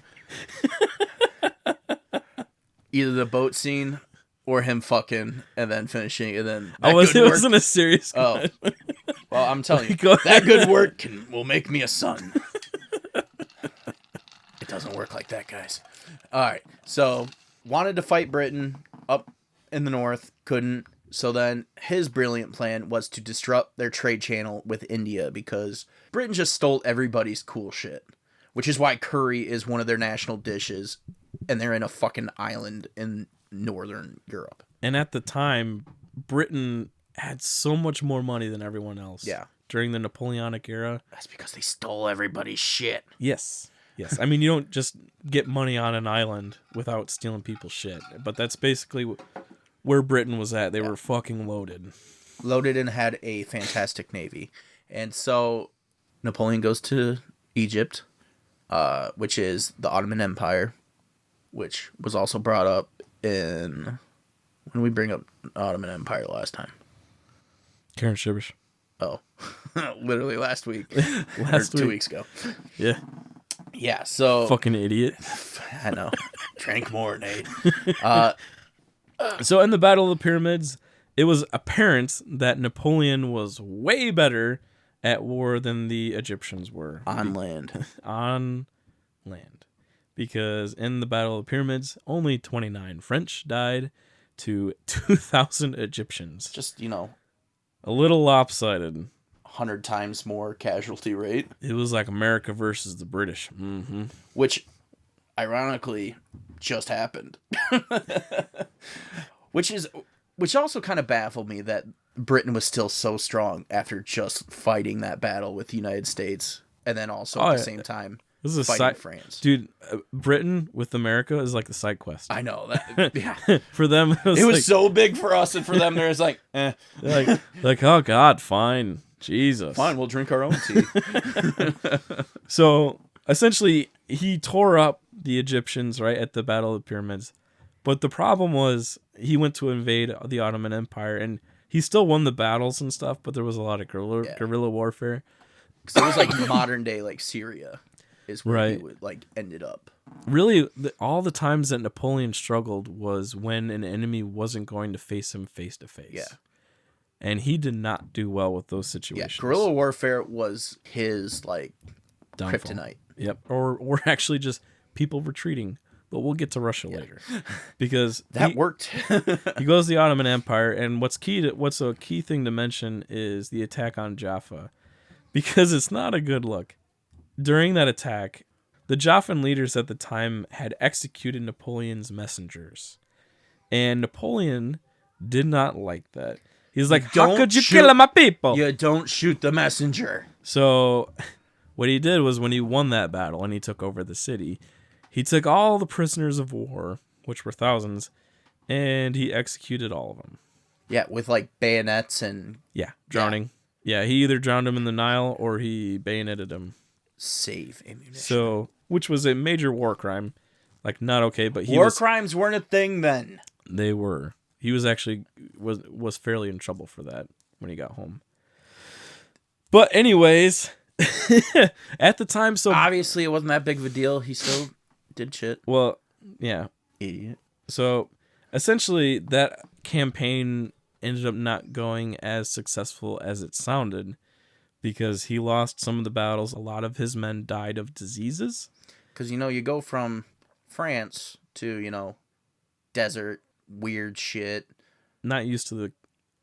Either the boat scene or him fucking and then finishing and then. It wasn't a serious. Oh. Well, I'm telling you, that good work will make me a son. It doesn't work like that, guys. All right. So, wanted to fight Britain up in the north, couldn't. So then his brilliant plan was to disrupt their trade channel with India because Britain just stole everybody's cool shit, which is why curry is one of their national dishes, and they're in a fucking island in northern Europe. And at the time, Britain had so much more money than everyone else. Yeah. During the Napoleonic era. That's because they stole everybody's shit. Yes. Yes. I mean, you don't just get money on an island without stealing people's shit. But that's basically where Britain was at. They were fucking loaded. Loaded and had a fantastic navy. And so Napoleon goes to Egypt, which is the Ottoman Empire, which was also brought up in... When did we bring up Ottoman Empire last time? Karen Shivers. Oh, literally last week. 2 weeks ago. Yeah. Yeah, so Fucking idiot. I know. Drink more, Nate. So in the Battle of the Pyramids, it was apparent that Napoleon was way better at war than the Egyptians were. On land. On land. Because in the Battle of the Pyramids, only 29 French died to 2,000 Egyptians. Just, A little lopsided. 100 times more casualty rate. It was like America versus the British. Which, ironically, just happened. Which also kind of baffled me that Britain was still so strong after just fighting that battle with the United States. And then also at the same time this is fighting France. Dude, Britain with America is like the side quest. I know. That. Yeah. For them, it was so big for us, and for them, there's like, like, oh God, fine. Jesus. Fine, we'll drink our own tea. So, essentially, he tore up the Egyptians, right, at the Battle of the Pyramids. But the problem was, he went to invade the Ottoman Empire, and he still won the battles and stuff, but there was a lot of guerrilla warfare. So it was like modern day, like Syria, is where he would, ended up. Really, all the times that Napoleon struggled was when an enemy wasn't going to face him face to face. Yeah. And he did not do well with those situations. Yeah, guerrilla warfare was his, downfall. Kryptonite. Yep. Or actually just people retreating. But we'll get to Russia later. Because that worked. He goes to the Ottoman Empire, and what's a key thing to mention is the attack on Jaffa. Because it's not a good look. During that attack, the Jaffan leaders at the time had executed Napoleon's messengers. And Napoleon did not like that. He's like, how could you kill my people? You don't shoot the messenger. So what he did was when he won that battle and he took over the city, he took all the prisoners of war, which were thousands, and he executed all of them. Yeah, with bayonets and... Yeah, drowning. Yeah, he either drowned him in the Nile or he bayoneted him. Save ammunition. So, which was a major war crime. Not okay, but war crimes weren't a thing then. They were. He was actually was fairly in trouble for that when he got home. But anyways, at the time, so obviously it wasn't that big of a deal. He still did shit. Well, yeah, idiot. So essentially, that campaign ended up not going as successful as it sounded because he lost some of the battles. A lot of his men died of diseases. Because you go from France to desert. Weird shit. Not used to the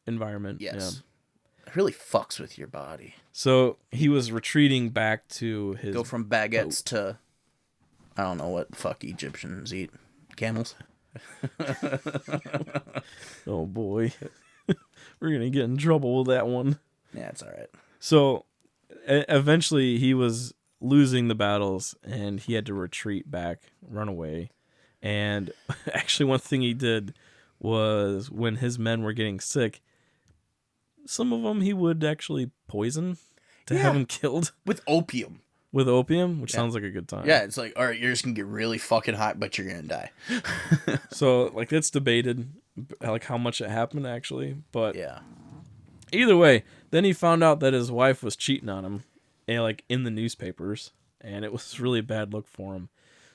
environment. Yes. Yeah. It really fucks with your body. So he was retreating back to his... Go from baguettes to... I don't know what the fuck Egyptians eat. Camels? Oh boy. We're going to get in trouble with that one. Yeah, it's alright. So eventually he was losing the battles and he had to retreat back, run away. And actually one thing he did was when his men were getting sick, some of them he would actually poison to have them killed. With opium. With opium, which sounds like a good time. Yeah, it's like, all right, you're just going to get really fucking hot, but you're going to die. So, it's debated, how much it happened, actually. But yeah. Either way, then he found out that his wife was cheating on him, and, in the newspapers. And it was really a bad look for him.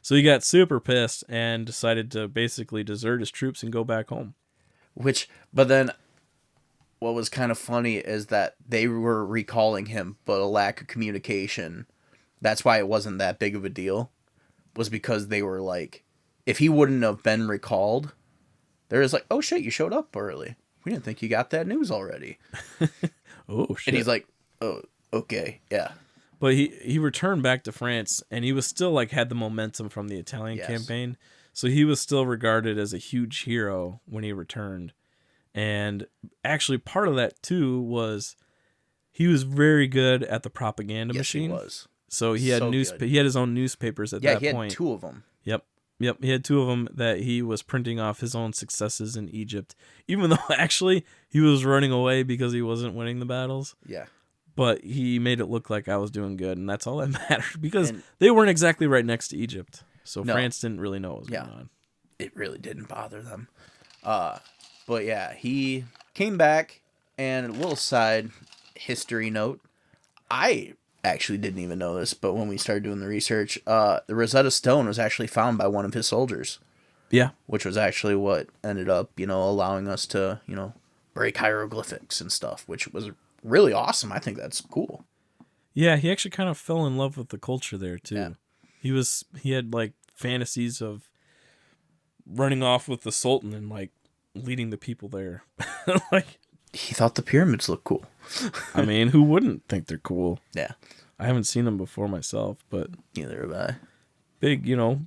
So he got super pissed and decided to basically desert his troops and go back home. But then, what was kind of funny is that they were recalling him, but a lack of communication. That's why it wasn't that big of a deal. Was because they were if he wouldn't have been recalled, they're just oh shit, you showed up early. We didn't think you got that news already. Oh shit. And he's like, oh, okay, yeah. But he returned back to France, and he was still had the momentum from the Italian campaign. So he was still regarded as a huge hero when he returned. And actually part of that too was he was very good at the propaganda machine. He was. So he had he had his own newspapers at that point. Yeah, he had 2 of them. Yep. He had 2 of them that he was printing off his own successes in Egypt, even though actually he was running away because he wasn't winning the battles. Yeah. But he made it look like I was doing good, and that's all that mattered, because they weren't exactly right next to Egypt. So France didn't really know what was going on. It really didn't bother them. But yeah, he came back, and a little side history note, I actually didn't even know this, but when we started doing the research, the Rosetta Stone was actually found by one of his soldiers. Yeah. Which was actually what ended up, allowing us to, break hieroglyphics and stuff, which was really awesome. I think that's cool. Yeah, he actually kind of fell in love with the culture there too. Yeah. He had like fantasies of running off with the Sultan and like leading the people there. Like, he thought the pyramids looked cool. I mean, who wouldn't think they're cool? Yeah. I haven't seen them before myself, but neither have I. Big,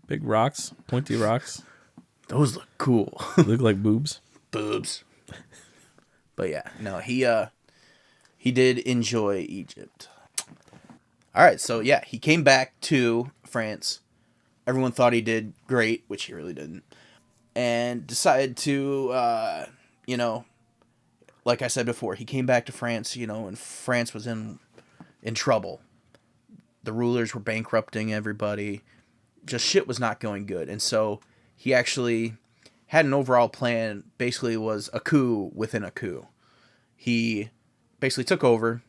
big rocks, pointy rocks. Those look cool. Look like boobs. Boobs. But yeah, no, he did enjoy Egypt. All right, so yeah, he came back to France. Everyone thought he did great, which he really didn't. And decided to, like I said before, he came back to France, and France was in trouble. The rulers were bankrupting everybody. Just shit was not going good. And so he actually had an overall plan, basically was a coup within a coup. He basically took over.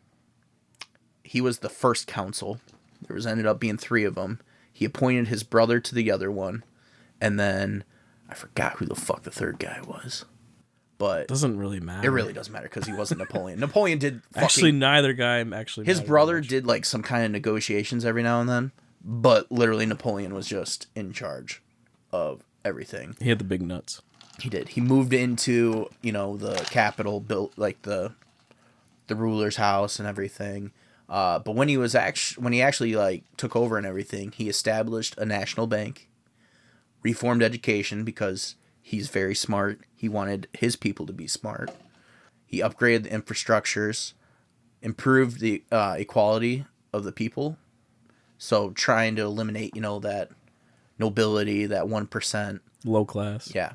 He was the first council. There ended up being 3 of them. He appointed his brother to the other one. And then I forgot who the fuck the 3rd guy was. But doesn't really matter. It really doesn't matter because he wasn't Napoleon. Napoleon did actually neither guy actually. His brother did like some kind of negotiations every now and then, but literally Napoleon was just in charge of everything. He had the big nuts. He did. He moved into the capital, built like the ruler's house and everything. But when he actually like took over and everything, he established a national bank, reformed education because he's very smart. He wanted his people to be smart. He upgraded the infrastructures, improved the equality of the people. So trying to eliminate, that nobility, that 1%. Low class. Yeah.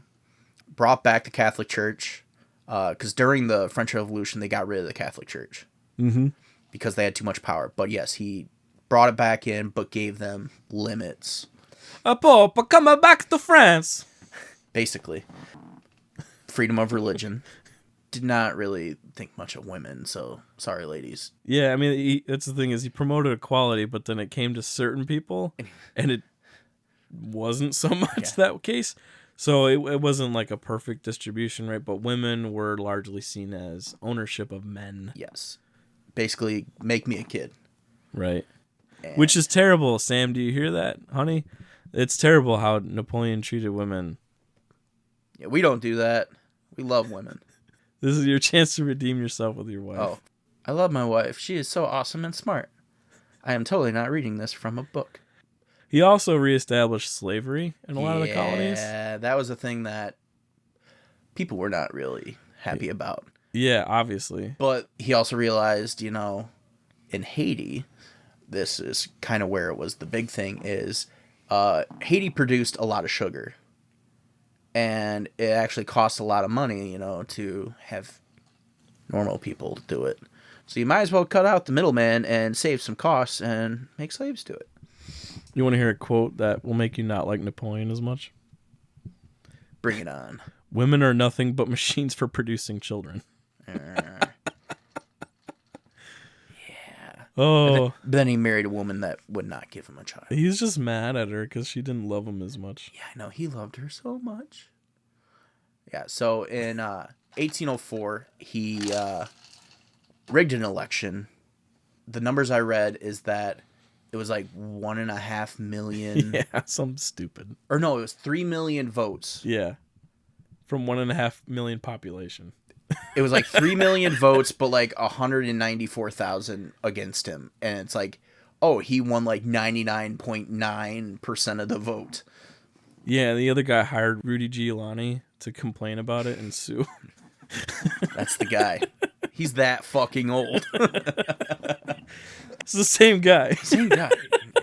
Brought back the Catholic Church. Because during the French Revolution, they got rid of the Catholic Church. Mm-hmm. Because they had too much power. But yes, he brought it back in, but gave them limits. A pope coming back to France. Basically. Freedom of religion. Did not really think much of women, so sorry, ladies. Yeah, I mean, that's the thing is he promoted equality, but then it came to certain people, and it wasn't so much that case. So it wasn't like a perfect distribution, right? But women were largely seen as ownership of men. Yes. Basically, make me a kid. Right. Which is terrible, Sam. Do you hear that, honey? It's terrible how Napoleon treated women. Yeah, we don't do that. We love women. This is your chance to redeem yourself with your wife. Oh, I love my wife. She is so awesome and smart. I am totally not reading this from a book. He also reestablished slavery in a lot of the colonies. Yeah, that was a thing that people were not really happy about. Yeah, obviously. But he also realized, in Haiti, this is kind of where it was the big thing is, Haiti produced a lot of sugar. And it actually cost a lot of money, to have normal people do it. So you might as well cut out the middleman and save some costs and make slaves do it. You want to hear a quote that will make you not like Napoleon as much? Bring it on. Women are nothing but machines for producing children. Yeah. Oh. But then he married a woman that would not give him a child. He's just mad at her because she didn't love him as much. Yeah, I know. He loved her so much. Yeah, so in 1804, he rigged an election. The numbers I read is that it was like 1.5 million. Yeah, something stupid. Or no, it was 3 million votes. Yeah. From 1.5 million population. It was like 3 million votes, but like 194,000 against him. And it's like, oh, he won like 99.9% of the vote. Yeah, the other guy hired Rudy Giuliani to complain about it and sue. That's the guy. He's that fucking old. It's the same guy. Same guy.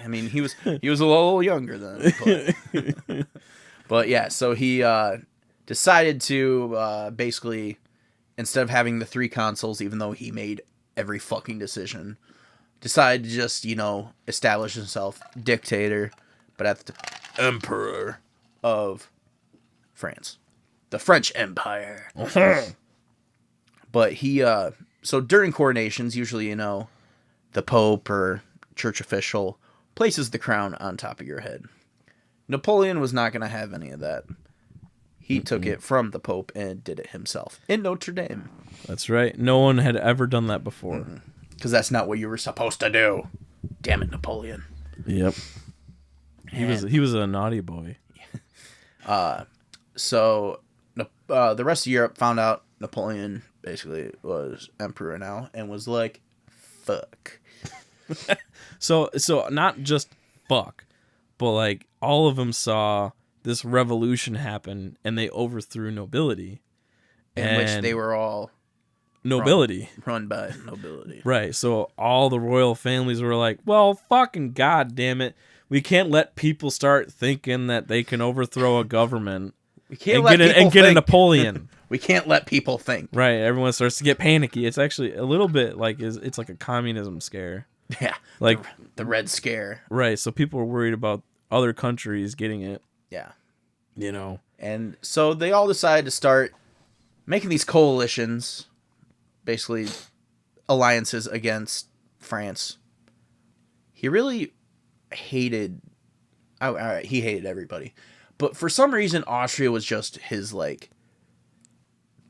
I mean, he was a little younger then. But yeah, so he decided to basically, instead of having the 3 consuls, even though he made every fucking decision, decided to just, establish himself dictator, but at the emperor of France. The French Empire. But he, so during coronations, usually, the Pope or church official places the crown on top of your head. Napoleon was not going to have any of that. He took it from the Pope and did it himself in Notre Dame. That's right. No one had ever done that before. Because that's not what you were supposed to do. Damn it, Napoleon. Yep. He was a naughty boy. So the rest of Europe found out Napoleon basically was emperor now and was like, fuck. So not just fuck, but like all of them saw this revolution happen and they overthrew nobility. In which they were all nobility. Run by nobility. Right. So all the royal families were like, well, fucking goddamn it. We can't let people start thinking that they can overthrow a government We can't get a Napoleon. We can't let people think. Right. Everyone starts to get panicky. It's actually a little bit like it's like a communism scare. Yeah. Like the Red Scare. Right. So people are worried about other countries getting it. Yeah. You know. And so they all decided to start making these coalitions, basically alliances against France. He really hated he hated everybody. But for some reason Austria was just his like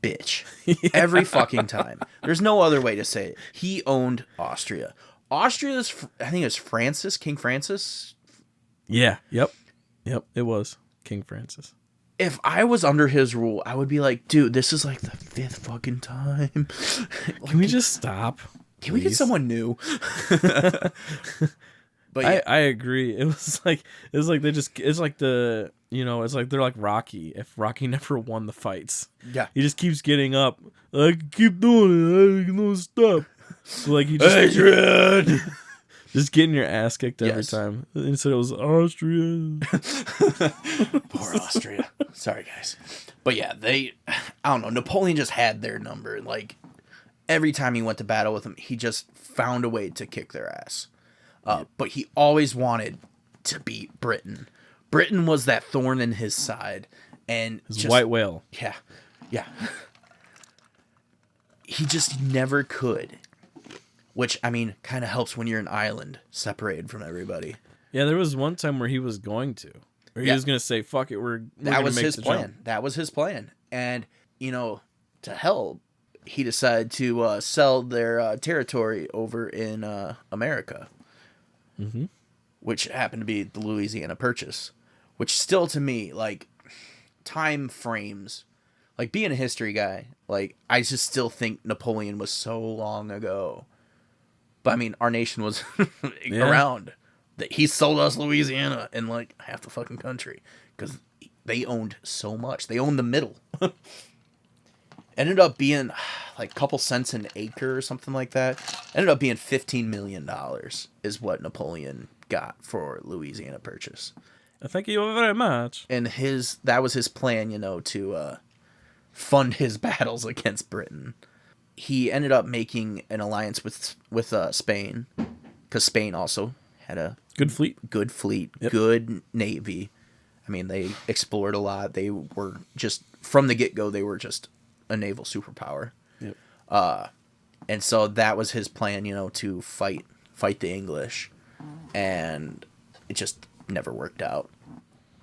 bitch. Yeah. Every fucking time. There's no other way to say it. He owned Austria. Austria's, I think it was King Francis. Yeah. Yep. It was King Francis. If I was under his rule, I would be like, dude, this is like the 5th fucking time. Like, can we just stop? Can we get someone new? But yeah. I agree. It's like they just, it's like the, you know, it's like they're like Rocky. If Rocky never won the fights, yeah, he just keeps getting up. I can keep doing it. I don't stop. So like he just Adrian! Just getting your ass kicked every time. Instead it was Austria. Poor Austria. Sorry guys. But yeah, I don't know, Napoleon just had their number. Like every time he went to battle with them, he just found a way to kick their ass. But he always wanted to beat Britain. Britain was that thorn in his side. And his white whale. Yeah. Yeah. He just never could. Which, I mean, kind of helps when you're an island separated from everybody. Yeah, there was one time where he was going to. Or he was going to say, fuck it, we're that was make his the plan. Jump. That was his plan. And, you know, to help, he decided to sell their territory over in America. Mm-hmm. Which happened to be the Louisiana Purchase. Which still, to me, like, time frames... Like, being a history guy, like, I just still think Napoleon was so long ago. But, I mean, our nation was around. He sold us Louisiana and, like, half the fucking country. Because they owned so much. They owned the middle. Ended up being, like, a couple cents an acre or something like that. Ended up being $15 million is what Napoleon got for Louisiana Purchase. Thank you very much. And that was his plan, you know, to... fund his battles against Britain. He ended up making an alliance with Spain, because Spain also had a good fleet, yep. Good navy. I mean, they explored a lot. They were just from the get-go. They were just a naval superpower. Yep. And so that was his plan, you know, to fight the English, and it just never worked out.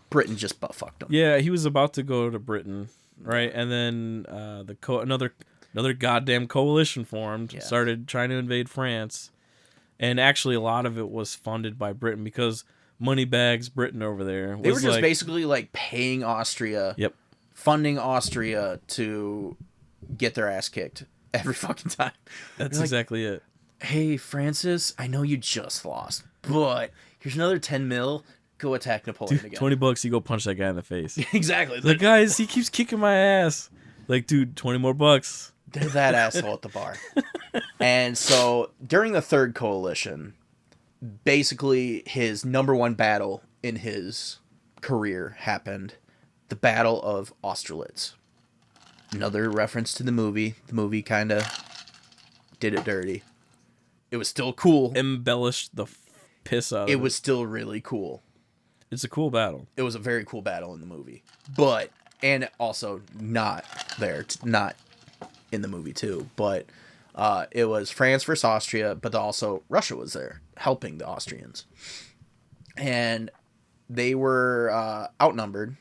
Britain just butt-fucked him. Yeah, he was about to go to Britain. Right, and then another goddamn coalition formed, started trying to invade France, and actually a lot of it was funded by Britain because Moneybags Britain over there. They were just basically like paying Austria, funding Austria to get their ass kicked every fucking time. That's exactly it. Hey, Francis, I know you just lost, but here's another 10 mil. Go attack Napoleon again. $20, you go punch that guy in the face. Exactly. Like, guys, he keeps kicking my ass. Like, dude, 20 more bucks. They're that asshole at the bar. And so during the Third Coalition, basically his number one battle in his career happened. The Battle of Austerlitz. Another reference to the movie. The movie kind of did it dirty. It was still cool. Embellished the piss out of it. It was still really cool. It's a cool battle. It was a very cool battle in the movie. But, and also not there, not in the movie too, but It was France versus Austria, but also Russia was there helping the Austrians. And they were outnumbered.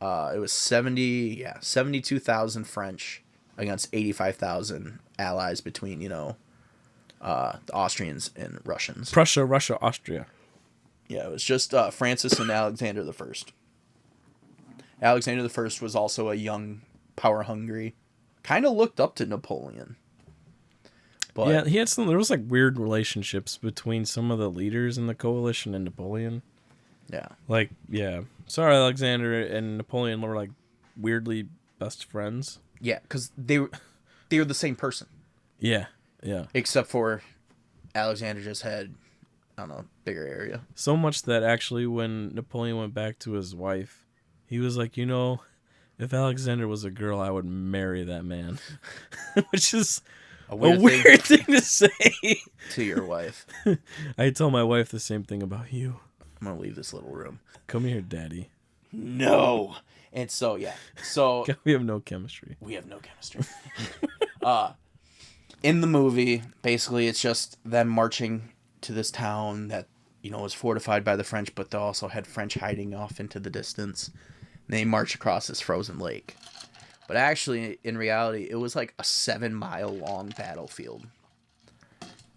It was 72,000 French against 85,000 allies between, the Austrians and Russians. Prussia, Russia, Austria. Yeah, it was just Francis and Alexander the First. Alexander the First was also a young, power-hungry, kind of looked up to Napoleon. But, yeah, he had some. There was like weird relationships between some of the leaders in the coalition and Napoleon. Yeah. Like, yeah. Sorry, Alexander and Napoleon were like weirdly best friends. Yeah, because they were the same person. Yeah, yeah. Except for Alexander just had, I don't know, bigger area. So much that actually when Napoleon went back to his wife, he was like, if Alexander was a girl, I would marry that man. Which is a weird thing to say. To your wife. I tell my wife the same thing about you. I'm going to leave this little room. Come here, daddy. No. And so, yeah. So we have no chemistry. We have no chemistry. In the movie, basically, it's just them marching to this town that, was fortified by the French, but they also had French hiding off into the distance. And they march across this frozen lake. But actually, in reality, it was like a 7-mile long battlefield.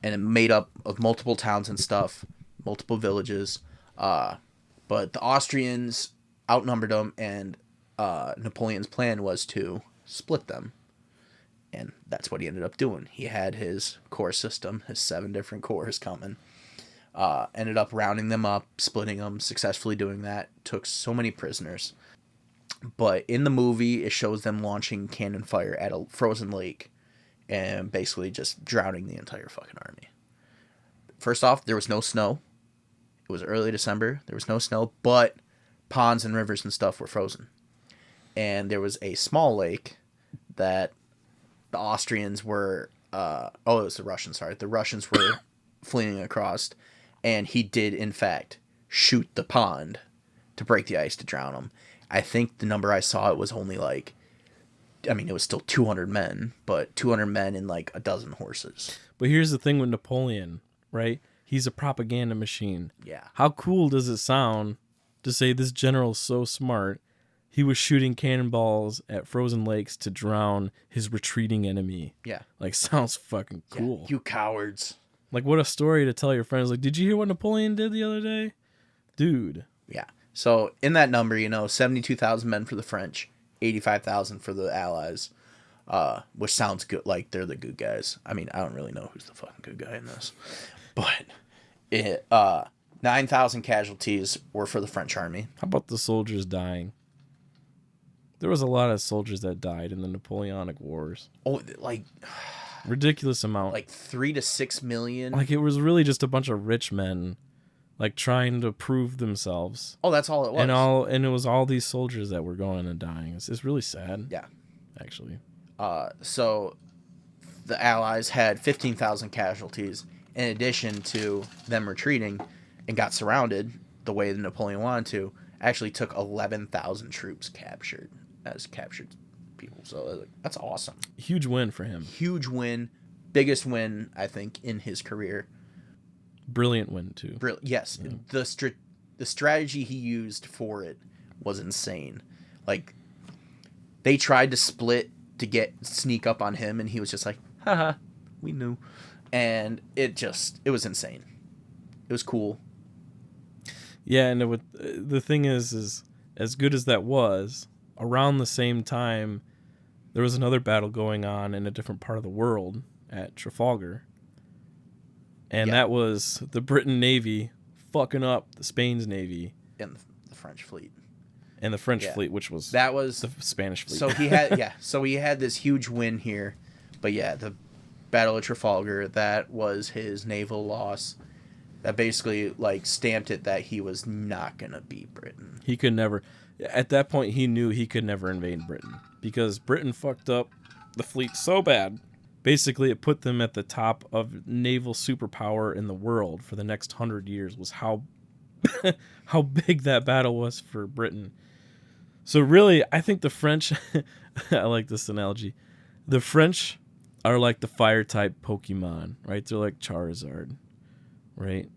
And it made up of multiple towns and stuff, multiple villages. But the Austrians outnumbered them, and Napoleon's plan was to split them. And that's what he ended up doing. He had his corps system, his 7 different corps coming. Ended up rounding them up, splitting them, successfully doing that. Took so many prisoners. But in the movie, it shows them launching cannon fire at a frozen lake and basically just drowning the entire fucking army. First off, there was no snow. It was early December. There was no snow, but ponds and rivers and stuff were frozen. And there was a small lake that the Austrians were... it was the Russians, sorry. The Russians were fleeing across, and he did, in fact, shoot the pond to break the ice to drown them. I think the number I saw, it was only it was still 200 men, but 200 men and like a dozen horses. But here's the thing with Napoleon, right? He's a propaganda machine. Yeah. How cool does it sound to say this general's so smart, he was shooting cannonballs at frozen lakes to drown his retreating enemy? Yeah. Like, sounds fucking cool. Yeah, you cowards. Like, what a story to tell your friends. Like, did you hear what Napoleon did the other day? Dude. Yeah. So, in that number, 72,000 men for the French, 85,000 for the Allies, which sounds good. Like, they're the good guys. I mean, I don't really know who's the fucking good guy in this. But 9,000 casualties were for the French army. How about the soldiers dying? There was a lot of soldiers that died in the Napoleonic Wars. Oh, like... ridiculous amount. Like 3 to 6 million. Like, it was really just a bunch of rich men, like, trying to prove themselves. Oh, that's all it was. And it was all these soldiers that were going and dying. It's really sad. Yeah. Actually. So the Allies had 15,000 casualties in addition to them retreating and got surrounded the way that Napoleon wanted to. Actually took 11,000 troops captured people. So that's awesome. Huge win for him. Huge win. Biggest win, I think, in his career. Brilliant win, too. Yes. Yeah. The strategy he used for it was insane. Like, they tried to split to sneak up on him, and he was just like, haha, we knew. And it was insane. It was cool. Yeah, and the thing is as good as that was, around the same time, there was another battle going on in a different part of the world at Trafalgar. And that was the Britain Navy fucking up the Spain's Navy. And the French fleet. And the French fleet, which was the Spanish fleet. So he had this huge win here. But yeah, the Battle of Trafalgar, that was his naval loss. That basically stamped it that he was not going to beat Britain. He could never. At that point, he knew he could never invade Britain because Britain fucked up the fleet so bad. Basically, it put them at the top of naval superpower in the world for the next 100 years. Was how big that battle was for Britain. So really, I think the French. I like this analogy. The French are like the fire type Pokemon, right? They're like Charizard, right?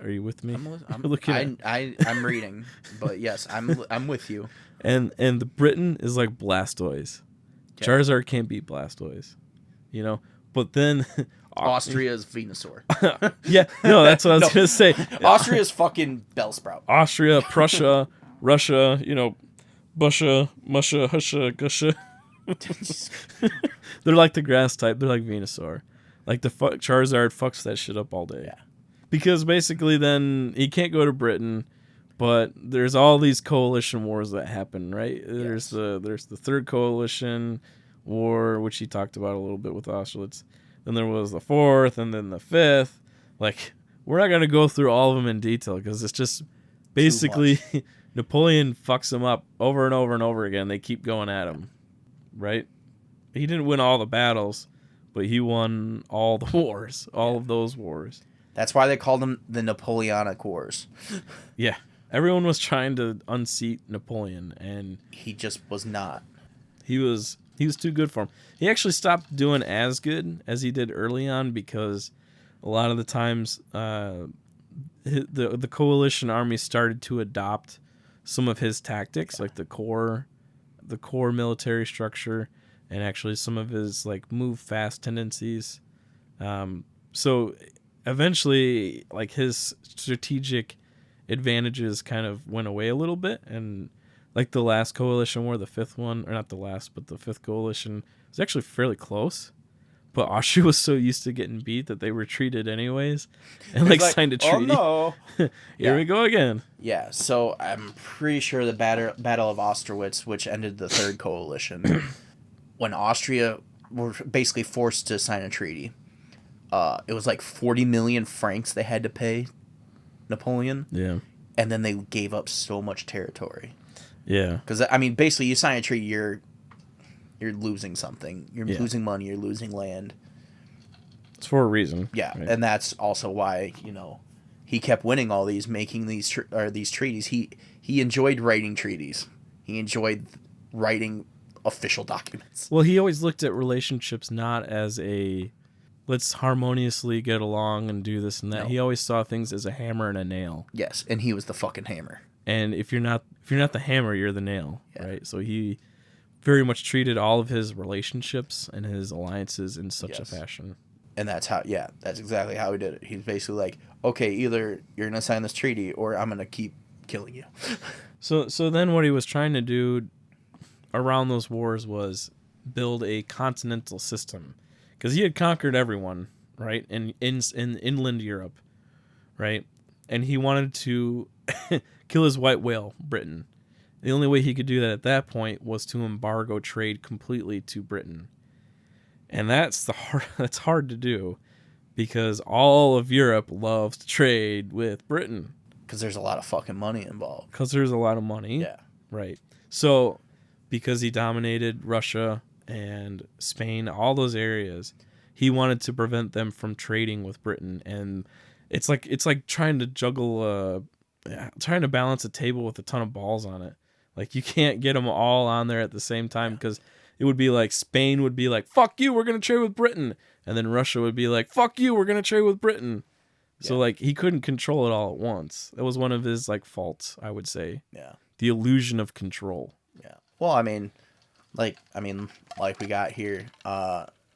Are you with me? I'm reading, but yes, I'm with you. And the Britain is like Blastoise. Okay. Charizard can't beat Blastoise, But then Austria's Venusaur. Yeah, no, that's what I was gonna say. Austria's fucking Bellsprout. Austria, Prussia, Russia, Bussia, Musha, Husha, Gusha. They're like the grass type. They're like Venusaur. Like the Charizard fucks that shit up all day. Yeah. Because basically then he can't go to Britain, but there's all these coalition wars that happen, right? There's the Third Coalition War, which he talked about a little bit with Austerlitz. Then there was the Fourth, and then the Fifth. Like, we're not going to go through all of them in detail because it's just basically Napoleon fucks him up over and over and over again. They keep going at him, right? He didn't win all the battles, but he won all the wars, all of those wars. That's why they called them the Napoleonic Wars. Yeah. Everyone was trying to unseat Napoleon, and he just was not. He was too good for him. He actually stopped doing as good as he did early on because a lot of the times the coalition army started to adopt some of his tactics, like the core military structure, and actually some of his like move fast tendencies. So eventually, like, his strategic advantages kind of went away a little bit, and like the last coalition war, the fifth one, or not the last, but the fifth coalition was actually fairly close. But Austria was so used to getting beat that they retreated anyways, and like signed a treaty. Oh no! Here we go again. Yeah, so I'm pretty sure the Battle of Austerlitz, which ended the Third Coalition, when Austria were basically forced to sign a treaty. It was like 40 million francs they had to pay Napoleon. Yeah. And then they gave up so much territory. Yeah. Because, I mean, basically, you sign a treaty, you're losing something. You're losing money, you're losing land. It's for a reason. Yeah, right? And that's also why, he kept winning all these, making these treaties. He enjoyed writing treaties. He enjoyed writing official documents. Well, he always looked at relationships not as a let's harmoniously get along and do this and that. No. He always saw things as a hammer and a nail. Yes, and he was the fucking hammer. And if you're not the hammer, you're the nail, right? So he very much treated all of his relationships and his alliances in such a fashion. And that's exactly how he did it. He's basically like, okay, either you're going to sign this treaty or I'm going to keep killing you. So then what he was trying to do around those wars was build a continental system. Because he had conquered everyone, right, in inland Europe, right? And he wanted to kill his white whale, Britain. The only way he could do that at that point was to embargo trade completely to Britain. And that's hard to do because all of Europe loves to trade with Britain. Because there's a lot of fucking money involved. Because there's a lot of money. Yeah. Right. So because he dominated Russia and Spain, all those areas, he wanted to prevent them from trading with Britain. And it's like trying to juggle, trying to balance a table with a ton of balls on it. Like, you can't get them all on there at the same time because it would be like Spain would be like, fuck you, we're going to trade with Britain. And then Russia would be like, fuck you, we're going to trade with Britain. Yeah. So, like, he couldn't control it all at once. That was one of his, like, faults, I would say. Yeah. The illusion of control. Yeah. Well, I mean, like we got here,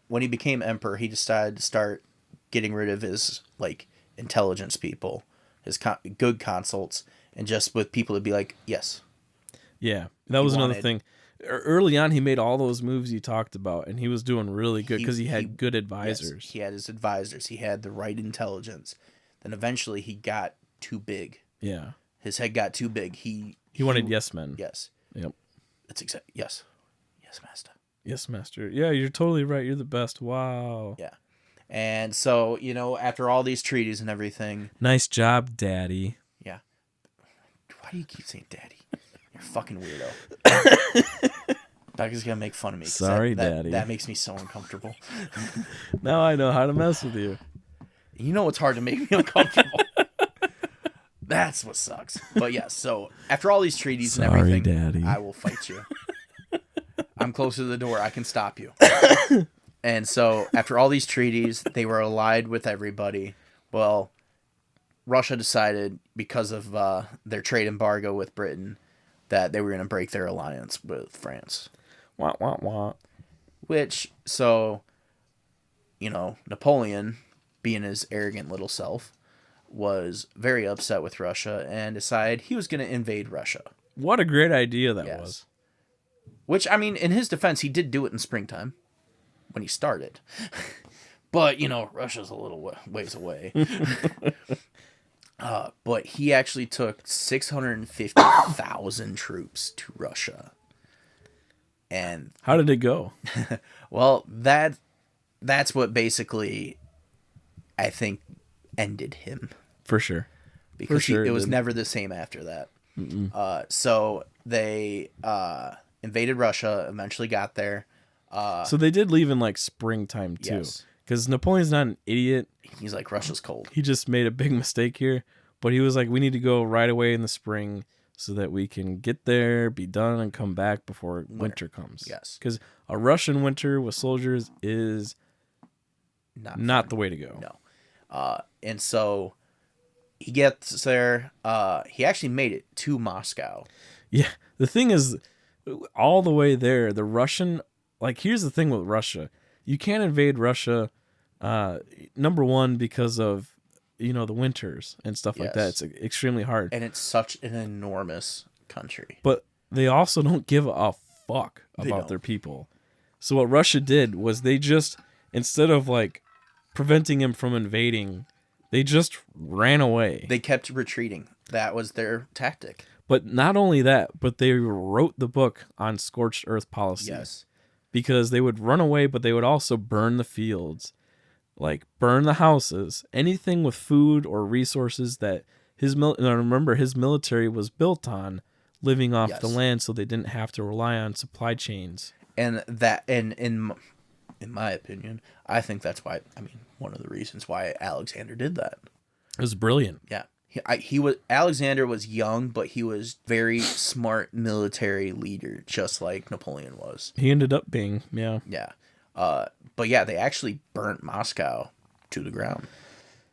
when he became emperor, he decided to start getting rid of his, like, intelligence people, his good consults, and just with people to be like, yes. Yeah, that was another thing. Early on, he made all those moves you talked about, and he was doing really good because he had good advisors. Yes, he had his advisors. He had the right intelligence. Then eventually, he got too big. Yeah. His head got too big. He wanted yes men. Yes. Yep. That's exact. Yes. Yes, master. Yes, master. Yeah, you're totally right. You're the best. Wow. Yeah. And so, after all these treaties and everything. Nice job, Daddy. Yeah. Why do you keep saying Daddy? You're a fucking weirdo. Becca's gonna make fun of me. Sorry, Daddy. That makes me so uncomfortable. Now I know how to mess with you. You know it's hard to make me uncomfortable. That's what sucks. But yeah, so after all these treaties and everything, Daddy. I will fight you. I'm close to the door. I can stop you. And so after all these treaties, they were allied with everybody. Well, Russia decided, because of their trade embargo with Britain, that they were going to break their alliance with France. Wah, wah, wah. Which, so, Napoleon, being his arrogant little self, was very upset with Russia and decided he was going to invade Russia. What a great idea that was. Which, I mean, in his defense, he did do it in springtime when he started. But, Russia's a little ways away. But he actually took 650,000 troops to Russia. And how did it go? Well, that's what basically, I think, ended him. For sure. Because it was never the same after that. So they invaded Russia, eventually got there. So they did leave in like springtime too. Because Napoleon's not an idiot. He's like, Russia's cold. He just made a big mistake here. But he was like, we need to go right away in the spring so that we can get there, be done, and come back before winter comes. Yes. Because a Russian winter with soldiers is not the way to go. No. And so he gets there. He actually made it to Moscow. Yeah. The thing is, all the way there, the Russian... Like, here's the thing with Russia. You can't invade Russia, number one, because of, the winters and stuff like that. It's extremely hard. And it's such an enormous country. But they also don't give a fuck about their people. So what Russia did was they just, instead of, like, preventing him from invading, they just ran away. They kept retreating. That was their tactic. But not only that, but they wrote the book on scorched earth policy. Yes. Because they would run away, but they would also burn the fields, like burn the houses, anything with food or resources that remember his military was built on living off the land, so they didn't have to rely on supply chains. And in my opinion, I think that's why. I mean, one of the reasons why Alexander did that. It was brilliant. Yeah. Alexander was young, but he was very smart military leader, just like Napoleon was. He ended up being, yeah. Yeah. But yeah, they actually burnt Moscow to the ground.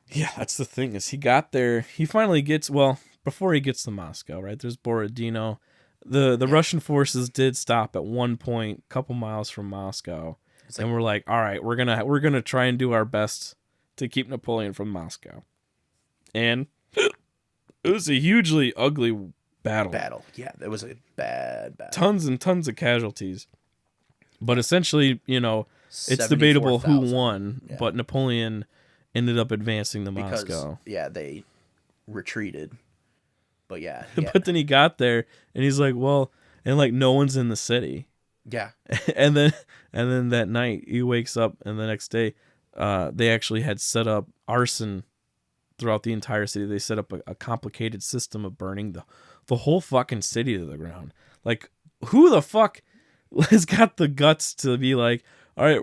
Yeah, that's the thing, is he got there, he finally gets, before he gets to Moscow, right, there's Borodino. The Russian forces did stop at one point, a couple miles from Moscow, and we're like, all right, we're gonna try and do our best to keep Napoleon from Moscow. And it was a hugely ugly battle. Yeah, it was a bad battle. Tons and tons of casualties. But essentially, it's debatable who won, but Napoleon ended up advancing to Moscow. Yeah, they retreated. But yeah. But then he got there and he's like, well, and like no one's in the city. Yeah. and then that night he wakes up, and the next day they actually had set up arson throughout the entire city. They set up a complicated system of burning the whole fucking city to the ground. Like, who the fuck has got the guts to be like, all right,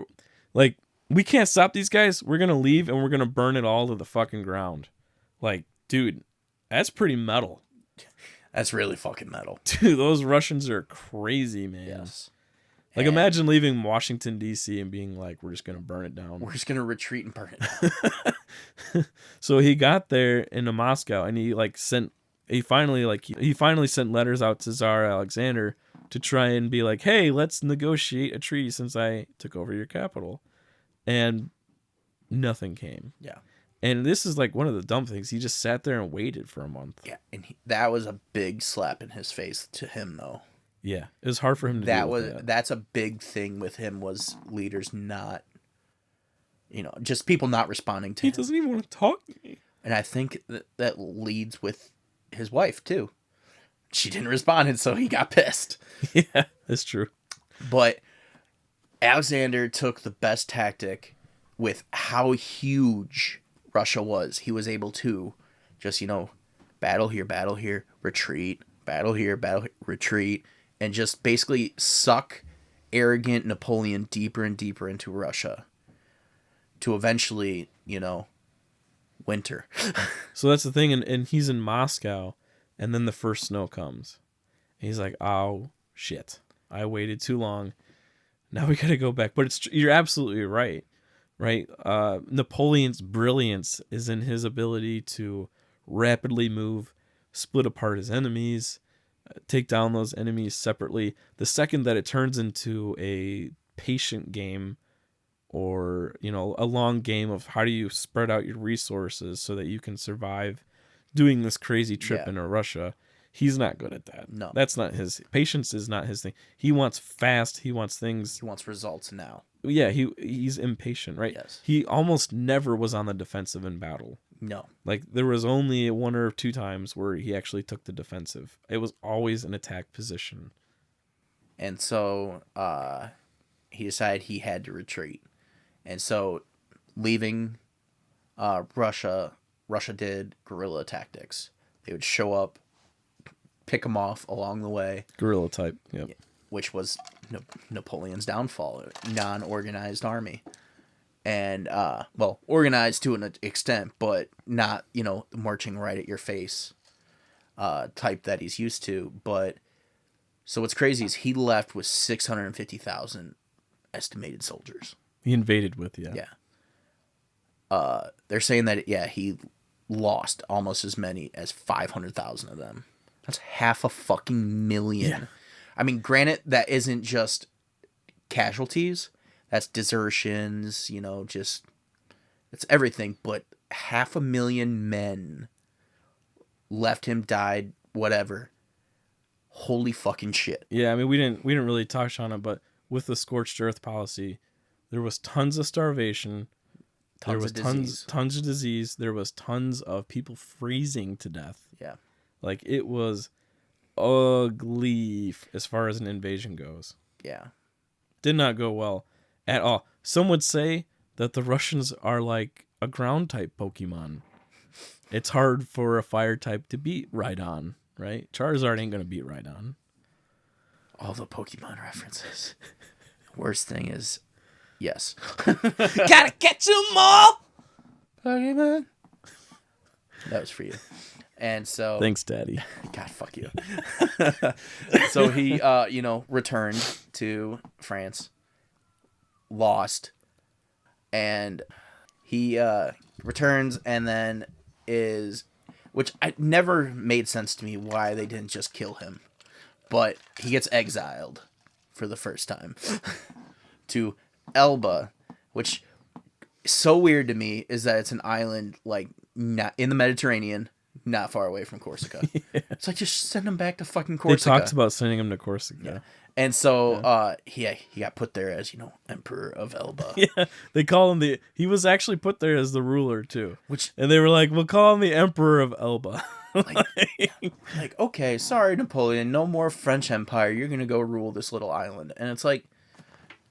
like, we can't stop these guys. We're going to leave and we're going to burn it all to the fucking ground. Like, dude, that's pretty metal. That's really fucking metal. Dude, those Russians are crazy, man. Yes. Like, imagine leaving Washington, D.C. and being like, we're just going to burn it down. We're just going to retreat and burn it down. So he got there into Moscow, and he finally sent letters out to Tsar Alexander to try and be like, hey, let's negotiate a treaty since I took over your capital. And nothing came. Yeah. And this is like one of the dumb things. He just sat there and waited for a month. Yeah, and that was a big slap in his face to him, though. Yeah, it was hard for him to deal with that. That's a big thing with him, was leaders not, just people not responding to him. He doesn't even want to talk to me. And I think that leads with his wife, too. She didn't respond, and so he got pissed. Yeah, that's true. But Alexander took the best tactic with how huge Russia was. He was able to just, battle here, retreat, battle here, retreat, and just basically suck arrogant Napoleon deeper and deeper into Russia to eventually, winter. So that's the thing, and he's in Moscow, and then the first snow comes. And he's like, oh, shit. I waited too long. Now we got to go back. But you're absolutely right. Right? Napoleon's brilliance is in his ability to rapidly move, split apart his enemies, take down those enemies separately. The second that it turns into a patient game, or a long game of how do you spread out your resources so that you can survive doing this crazy trip into Russia, he's not good at that. No, that's not his. Patience is not his thing. He wants fast. He wants things. He wants results now. Yeah, he's impatient, right? Yes. He almost never was on the defensive in battle. No. Like, there was only 1 or 2 times where he actually took the defensive. It was always an attack position. And so he decided he had to retreat. And so leaving Russia did guerrilla tactics. They would show up, pick them off along the way. Guerrilla type, yep. Which was Napoleon's downfall, non-organized army. And, organized to an extent, but not, marching right at your face type that he's used to. But, so what's crazy is he left with 650,000 estimated soldiers. He invaded with, Yeah. They're saying that, he lost almost as many as 500,000 of them. That's 500,000. Yeah. I mean, granted, that isn't just casualties. That's desertions, it's everything. But 500,000 men left him, died, whatever. Holy fucking shit. Yeah, I mean, we didn't really touch on it, but with the scorched earth policy, there was tons of starvation. Tons of disease. There was tons of people freezing to death. Yeah. Like, it was ugly as far as an invasion goes. Yeah. Did not go well at all. Some would say that the Russians are like a ground type Pokemon. It's hard for a fire type to beat Rhydon, right? Charizard ain't going to beat Rhydon. All the Pokemon references. Worst thing is, yes. Gotta catch them all! Pokemon. That was for you. And so... Thanks, Daddy. God, fuck you. So he, returned to France, lost, and he returns and then is... Which I never made sense to me why they didn't just kill him. But he gets exiled for the first time to Elba, which is so weird to me is that it's an island like not in the Mediterranean, not far away from Corsica. Yeah. It's like just send him back to fucking Corsica. They talked about sending him to Corsica. Yeah. And so he got put there as, Emperor of Elba. Yeah. They call him he was actually put there as the ruler too. And they were like, we'll call him the Emperor of Elba. Like, okay, sorry, Napoleon, no more French Empire. You're going to go rule this little island. And it's like,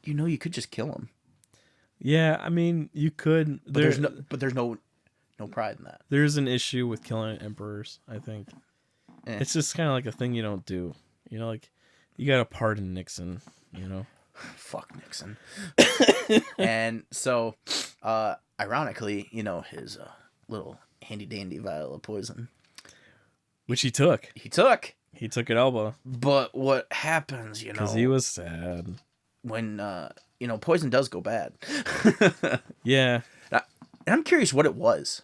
you could just kill him. Yeah, I mean, you could. But there's no pride in that. There's an issue with killing emperors, I think. It's just kind of like a thing you don't do. Like, you got to pardon Nixon, Fuck Nixon. And so, ironically, his little handy-dandy vial of poison. Which he took. He took at Elba. But what happens, Because he was sad. When, poison does go bad. Yeah. And I'm curious what it was.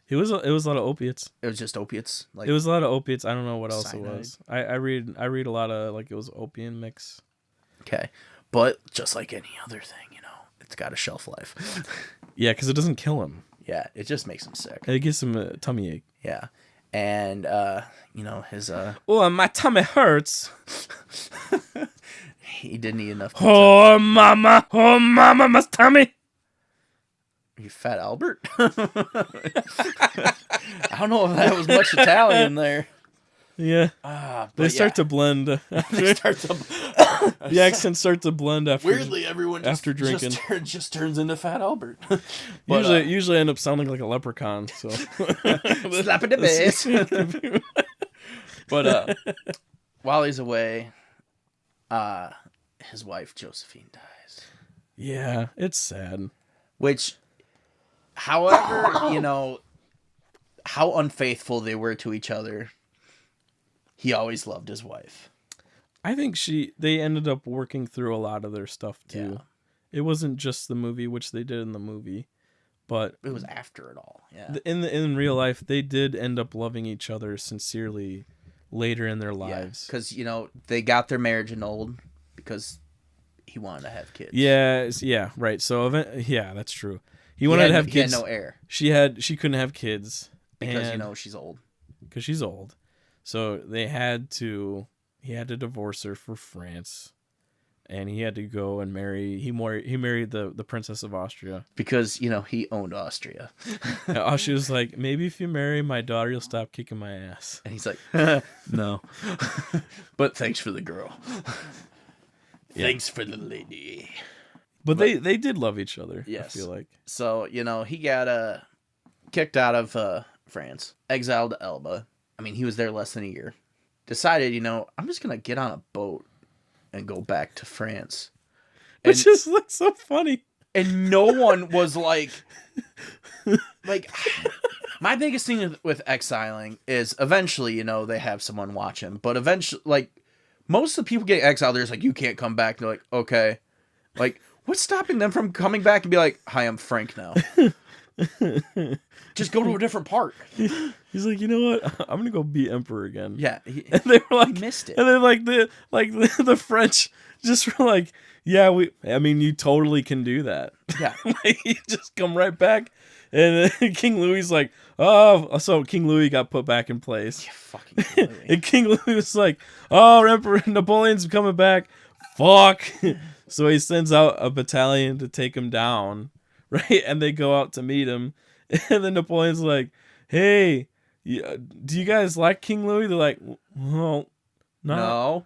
It was a lot of opiates. It was just opiates? It was a lot of opiates. I don't know what else cyanide. It was. I read a lot of, like, it was opium mix. Okay. But just like any other thing, it's got a shelf life. Yeah, because it doesn't kill him. Yeah, it just makes him sick. It gives him a tummy ache. Yeah. And, his... Oh, my tummy hurts. He didn't eat enough pizza. Oh, mama, my tummy. You fat Albert? I don't know if that was much Italian there. Yeah. They start to blend. The accents start to blend after. Weirdly, everyone after drinking just turns into Fat Albert. Usually end up sounding like a leprechaun. So slap in the face. But while he's away, his wife Josephine dies. Yeah, it's sad. Which, however, how unfaithful they were to each other, he always loved his wife. I think they ended up working through a lot of their stuff too. Yeah. It wasn't just the movie, which they did in the movie, but It was after it all. Yeah. in real life, they did end up loving each other sincerely later in their lives. Because they got their marriage annulled because he wanted to have kids. Yeah, right. So that's true. He wanted to have kids. He had no heir. She couldn't have kids because she's old. Because she's old, so he had to divorce her for France. And he had to go and marry. He married the Princess of Austria because he owned Austria. Austria was like, maybe if you marry my daughter, you'll stop kicking my ass. And he's like, no, but thanks for the girl. Thanks for the lady. But they did love each other. Yes, I feel like so. He got kicked out of France, exiled to Elba. I mean, he was there less than a year. Decided, I'm just gonna get on a boat and go back to France. Which is like so funny. And no one was like my biggest thing with exiling is eventually, they have someone watch him. But eventually, most of the people getting exiled, there's you can't come back. And they're like, okay. What's stopping them from coming back and be like, hi, I'm Frank now. Just go to a different part. He's like, you know what? I'm gonna go be emperor again. Yeah, and they were like, missed it. And then the French just were like, yeah, you totally can do that. Yeah, you just come right back. And then King Louis like, oh, so King Louis got put back in place. Yeah, fucking King Louis. And King Louis was like, oh, Emperor Napoleon's coming back. Fuck. So he sends out a battalion to take him down. Right, and they go out to meet him, and then Napoleon's like, "Hey, do you guys like King Louis?" They're like, "Well, not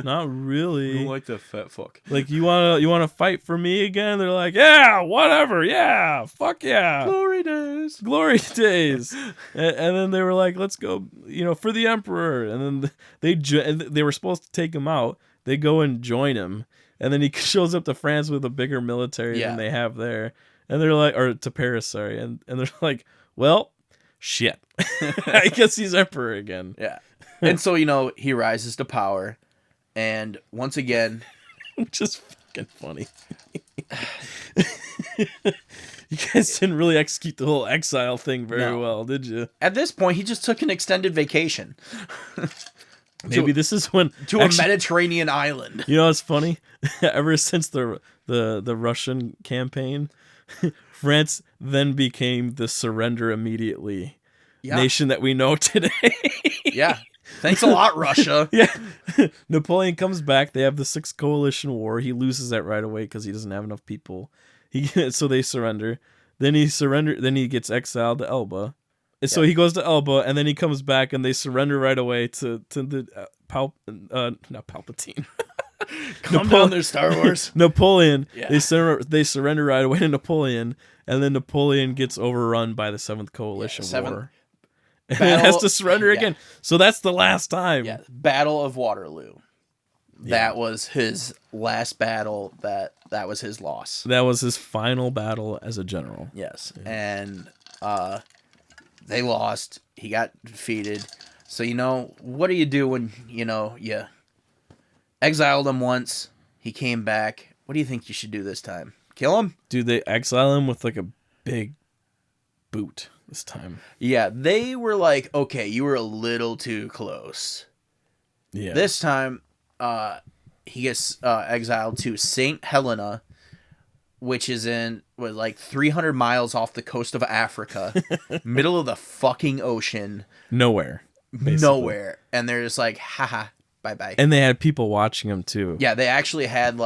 really." I don't like that fat fuck. Like, you wanna fight for me again? They're like, "Yeah, whatever, yeah, fuck yeah, glory days." And then they were like, "Let's go, for the emperor." And then they were supposed to take him out. They go and join him. And then he shows up to France with a bigger military than they have there. And they're like, or to Paris, sorry. And they're like, well, shit. I guess he's emperor again. Yeah. And so, he rises to power. And once again, which is fucking funny. You guys didn't really execute the whole exile thing very well, did you? At this point, he just took an extended vacation. Maybe this is when a Mediterranean island. You know, it's funny. Ever since the Russian campaign, France then became the surrender immediately nation that we know today. Yeah. Thanks a lot, Russia. Yeah. Napoleon comes back. They have the Sixth Coalition War. He loses that right away because he doesn't have enough people. So they surrender. Then he gets exiled to Elba. So he goes to Elba, and then he comes back, and they surrender right away to the not Palpatine. Calm down there, Star Wars. Napoleon. Yeah. They surrender right away to Napoleon, and then Napoleon gets overrun by the Seventh Coalition War. And then has to surrender again. So that's the last time. Yeah, Battle of Waterloo. Yeah. That was his last battle. That was his loss. That was his final battle as a general. Yes, and they lost. He got defeated. So, what do you do when, you exiled him once, he came back. What do you think you should do this time? Kill him? Dude, they exile him with a big boot this time. Yeah, they were like, okay, you were a little too close. Yeah. This time, he gets exiled to St. Helena, which is in 300 miles off the coast of Africa, middle of the fucking ocean. Nowhere. Basically. Nowhere. And they're just like, haha, bye-bye. And they had people watching him too. Yeah, they actually had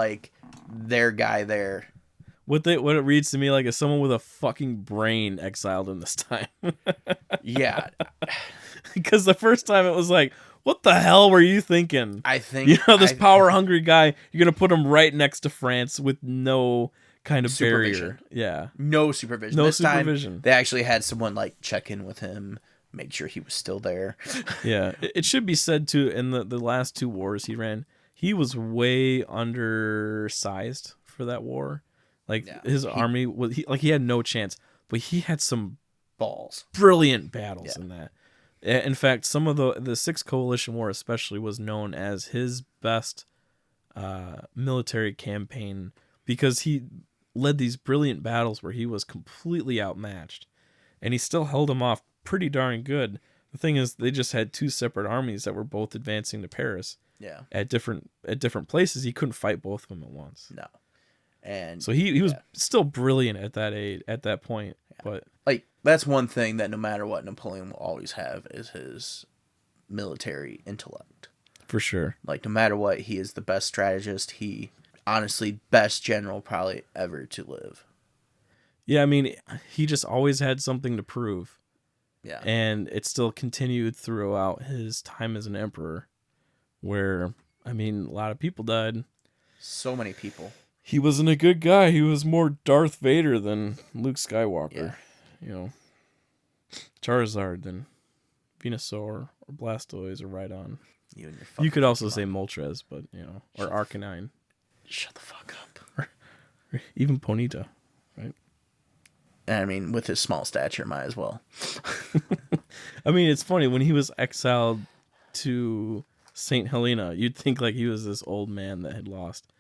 their guy there. What it reads to me like is someone with a fucking brain exiled him this time. Yeah. Because the first time it was like, what the hell were you thinking? I think this power-hungry guy, you're going to put him right next to France with no kind of barrier. Yeah. No supervision. No this supervision. Time, they actually had someone check in with him, make sure he was still there. Yeah. It should be said too, in the last two wars he ran, he was way undersized for that war. His army was he had no chance, but he had some balls. Brilliant battles in that. In fact, some of the Sixth Coalition War especially was known as his best military campaign because he led these brilliant battles where he was completely outmatched, and he still held them off pretty darn good. The thing is, they just had two separate armies that were both advancing to Paris. Yeah. At different places. He couldn't fight both of them at once. No. And so he was still brilliant at that point. Yeah. But like that's one thing that no matter what Napoleon will always have is his military intellect. For sure. Like no matter what, he is the best strategist. He honestly best general probably ever to live. Yeah, I mean, he just always had something to prove. Yeah. And it still continued throughout his time as an emperor, where, I mean, a lot of people died. So many people. He wasn't a good guy. He was more Darth Vader than Luke Skywalker. Yeah. You know, Charizard than Venusaur or Blastoise or Rhydon. You could also say Moltres, but, you know, or Arcanine. Shut the fuck up. Or even Ponyta, right? I mean, with his small stature, might as well. I mean, it's funny. When he was exiled to St. Helena, you'd think like he was this old man that had lost.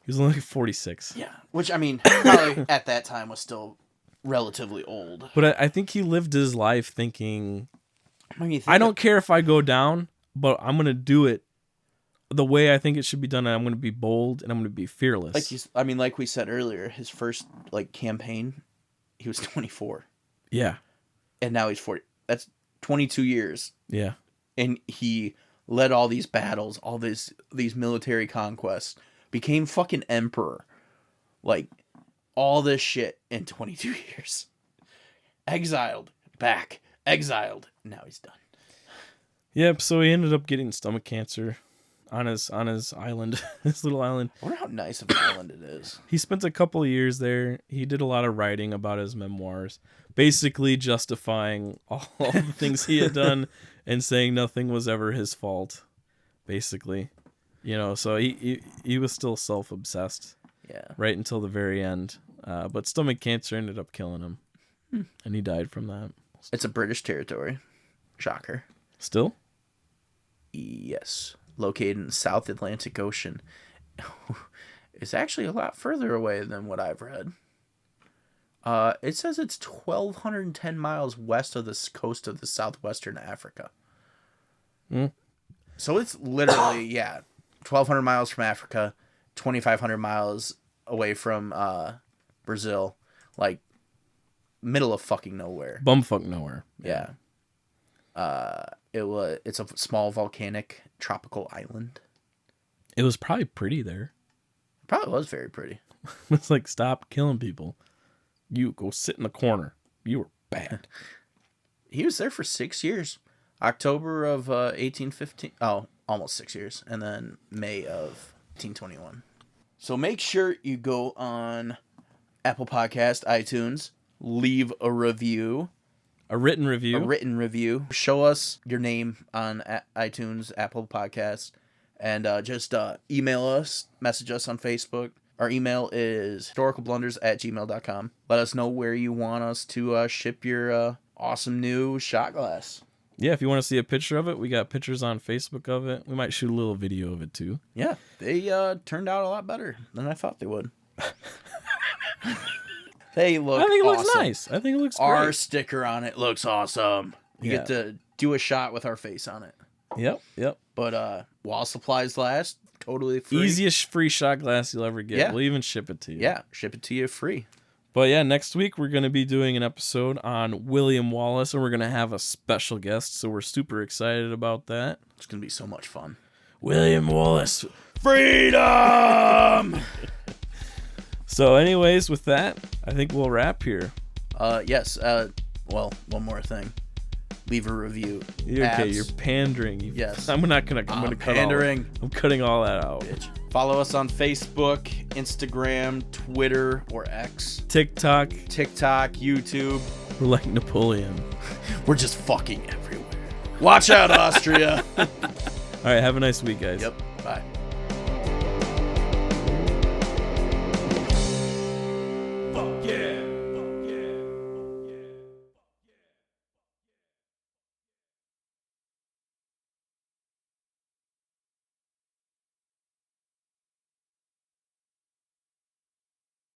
He was only like 46. Yeah, which, I mean, probably at that time was still relatively old. But I think he lived his life thinking, I don't care if I go down, but I'm going to do it the way I think it should be done, and I'm going to be bold, and I'm going to be fearless. Like we said earlier, his first campaign, he was 24. Yeah. And now he's 40. That's 22 years. Yeah. And he led all these battles, all these military conquests, became fucking emperor. Like, all this shit in 22 years. Exiled. Back. Exiled. Now he's done. Yep, so he ended up getting stomach cancer on his island, his little island. I wonder how nice of an island it is. He spent a couple of years there. He did a lot of writing about his memoirs, basically justifying all the things he had done and saying nothing was ever his fault, basically. You know, so he was still self-obsessed. Yeah. Right until the very end. But stomach cancer ended up killing him. And he died from that. It's a British territory. Shocker. Still? Yes. Located in the South Atlantic Ocean. It's actually a lot further away than what I've read. It says it's 1,210 miles west of the coast of the southwestern Africa. So it's literally, 1,200 miles from Africa, 2,500 miles away from Brazil. Like, middle of fucking nowhere. Bumfuck nowhere. Yeah. It's a small volcanic tropical island. It was probably pretty there. Probably was very pretty. It's like, stop killing people. You go sit in the corner. You were bad. He was there for 6 years. October of 1815. Oh, almost 6 years. And then May of 1821. So make sure you go on Apple Podcast, iTunes, leave a review. A written review. Show us your name on iTunes, Apple Podcasts, and just email us, message us on Facebook. Our email is historicalblunders@gmail.com. Let us know where you want us to ship your awesome new shot glass. Yeah, if you want to see a picture of it, we got pictures on Facebook of it. We might shoot a little video of it too. Yeah, they turned out a lot better than I thought they would. They look awesome. I think it looks nice. I think it looks great. Our sticker on it looks awesome. You get to do a shot with our face on it. Yep. But while supplies last, totally free. Easiest free shot glass you'll ever get. Yeah. We'll even ship it to you. Yeah, ship it to you free. But yeah, next week we're going to be doing an episode on William Wallace, and we're going to have a special guest, so we're super excited about that. It's going to be so much fun. William Wallace. Freedom! So anyways, with that, I think we'll wrap here. Yes. Well, one more thing. Leave a review. Okay, you're pandering. Yes. I'm gonna cut pandering. I'm cutting all that out. Bitch. Follow us on Facebook, Instagram, Twitter, or X. TikTok, YouTube. We're like Napoleon. We're just fucking everywhere. Watch out, Austria. All right, have a nice week, guys. Yep. Bye.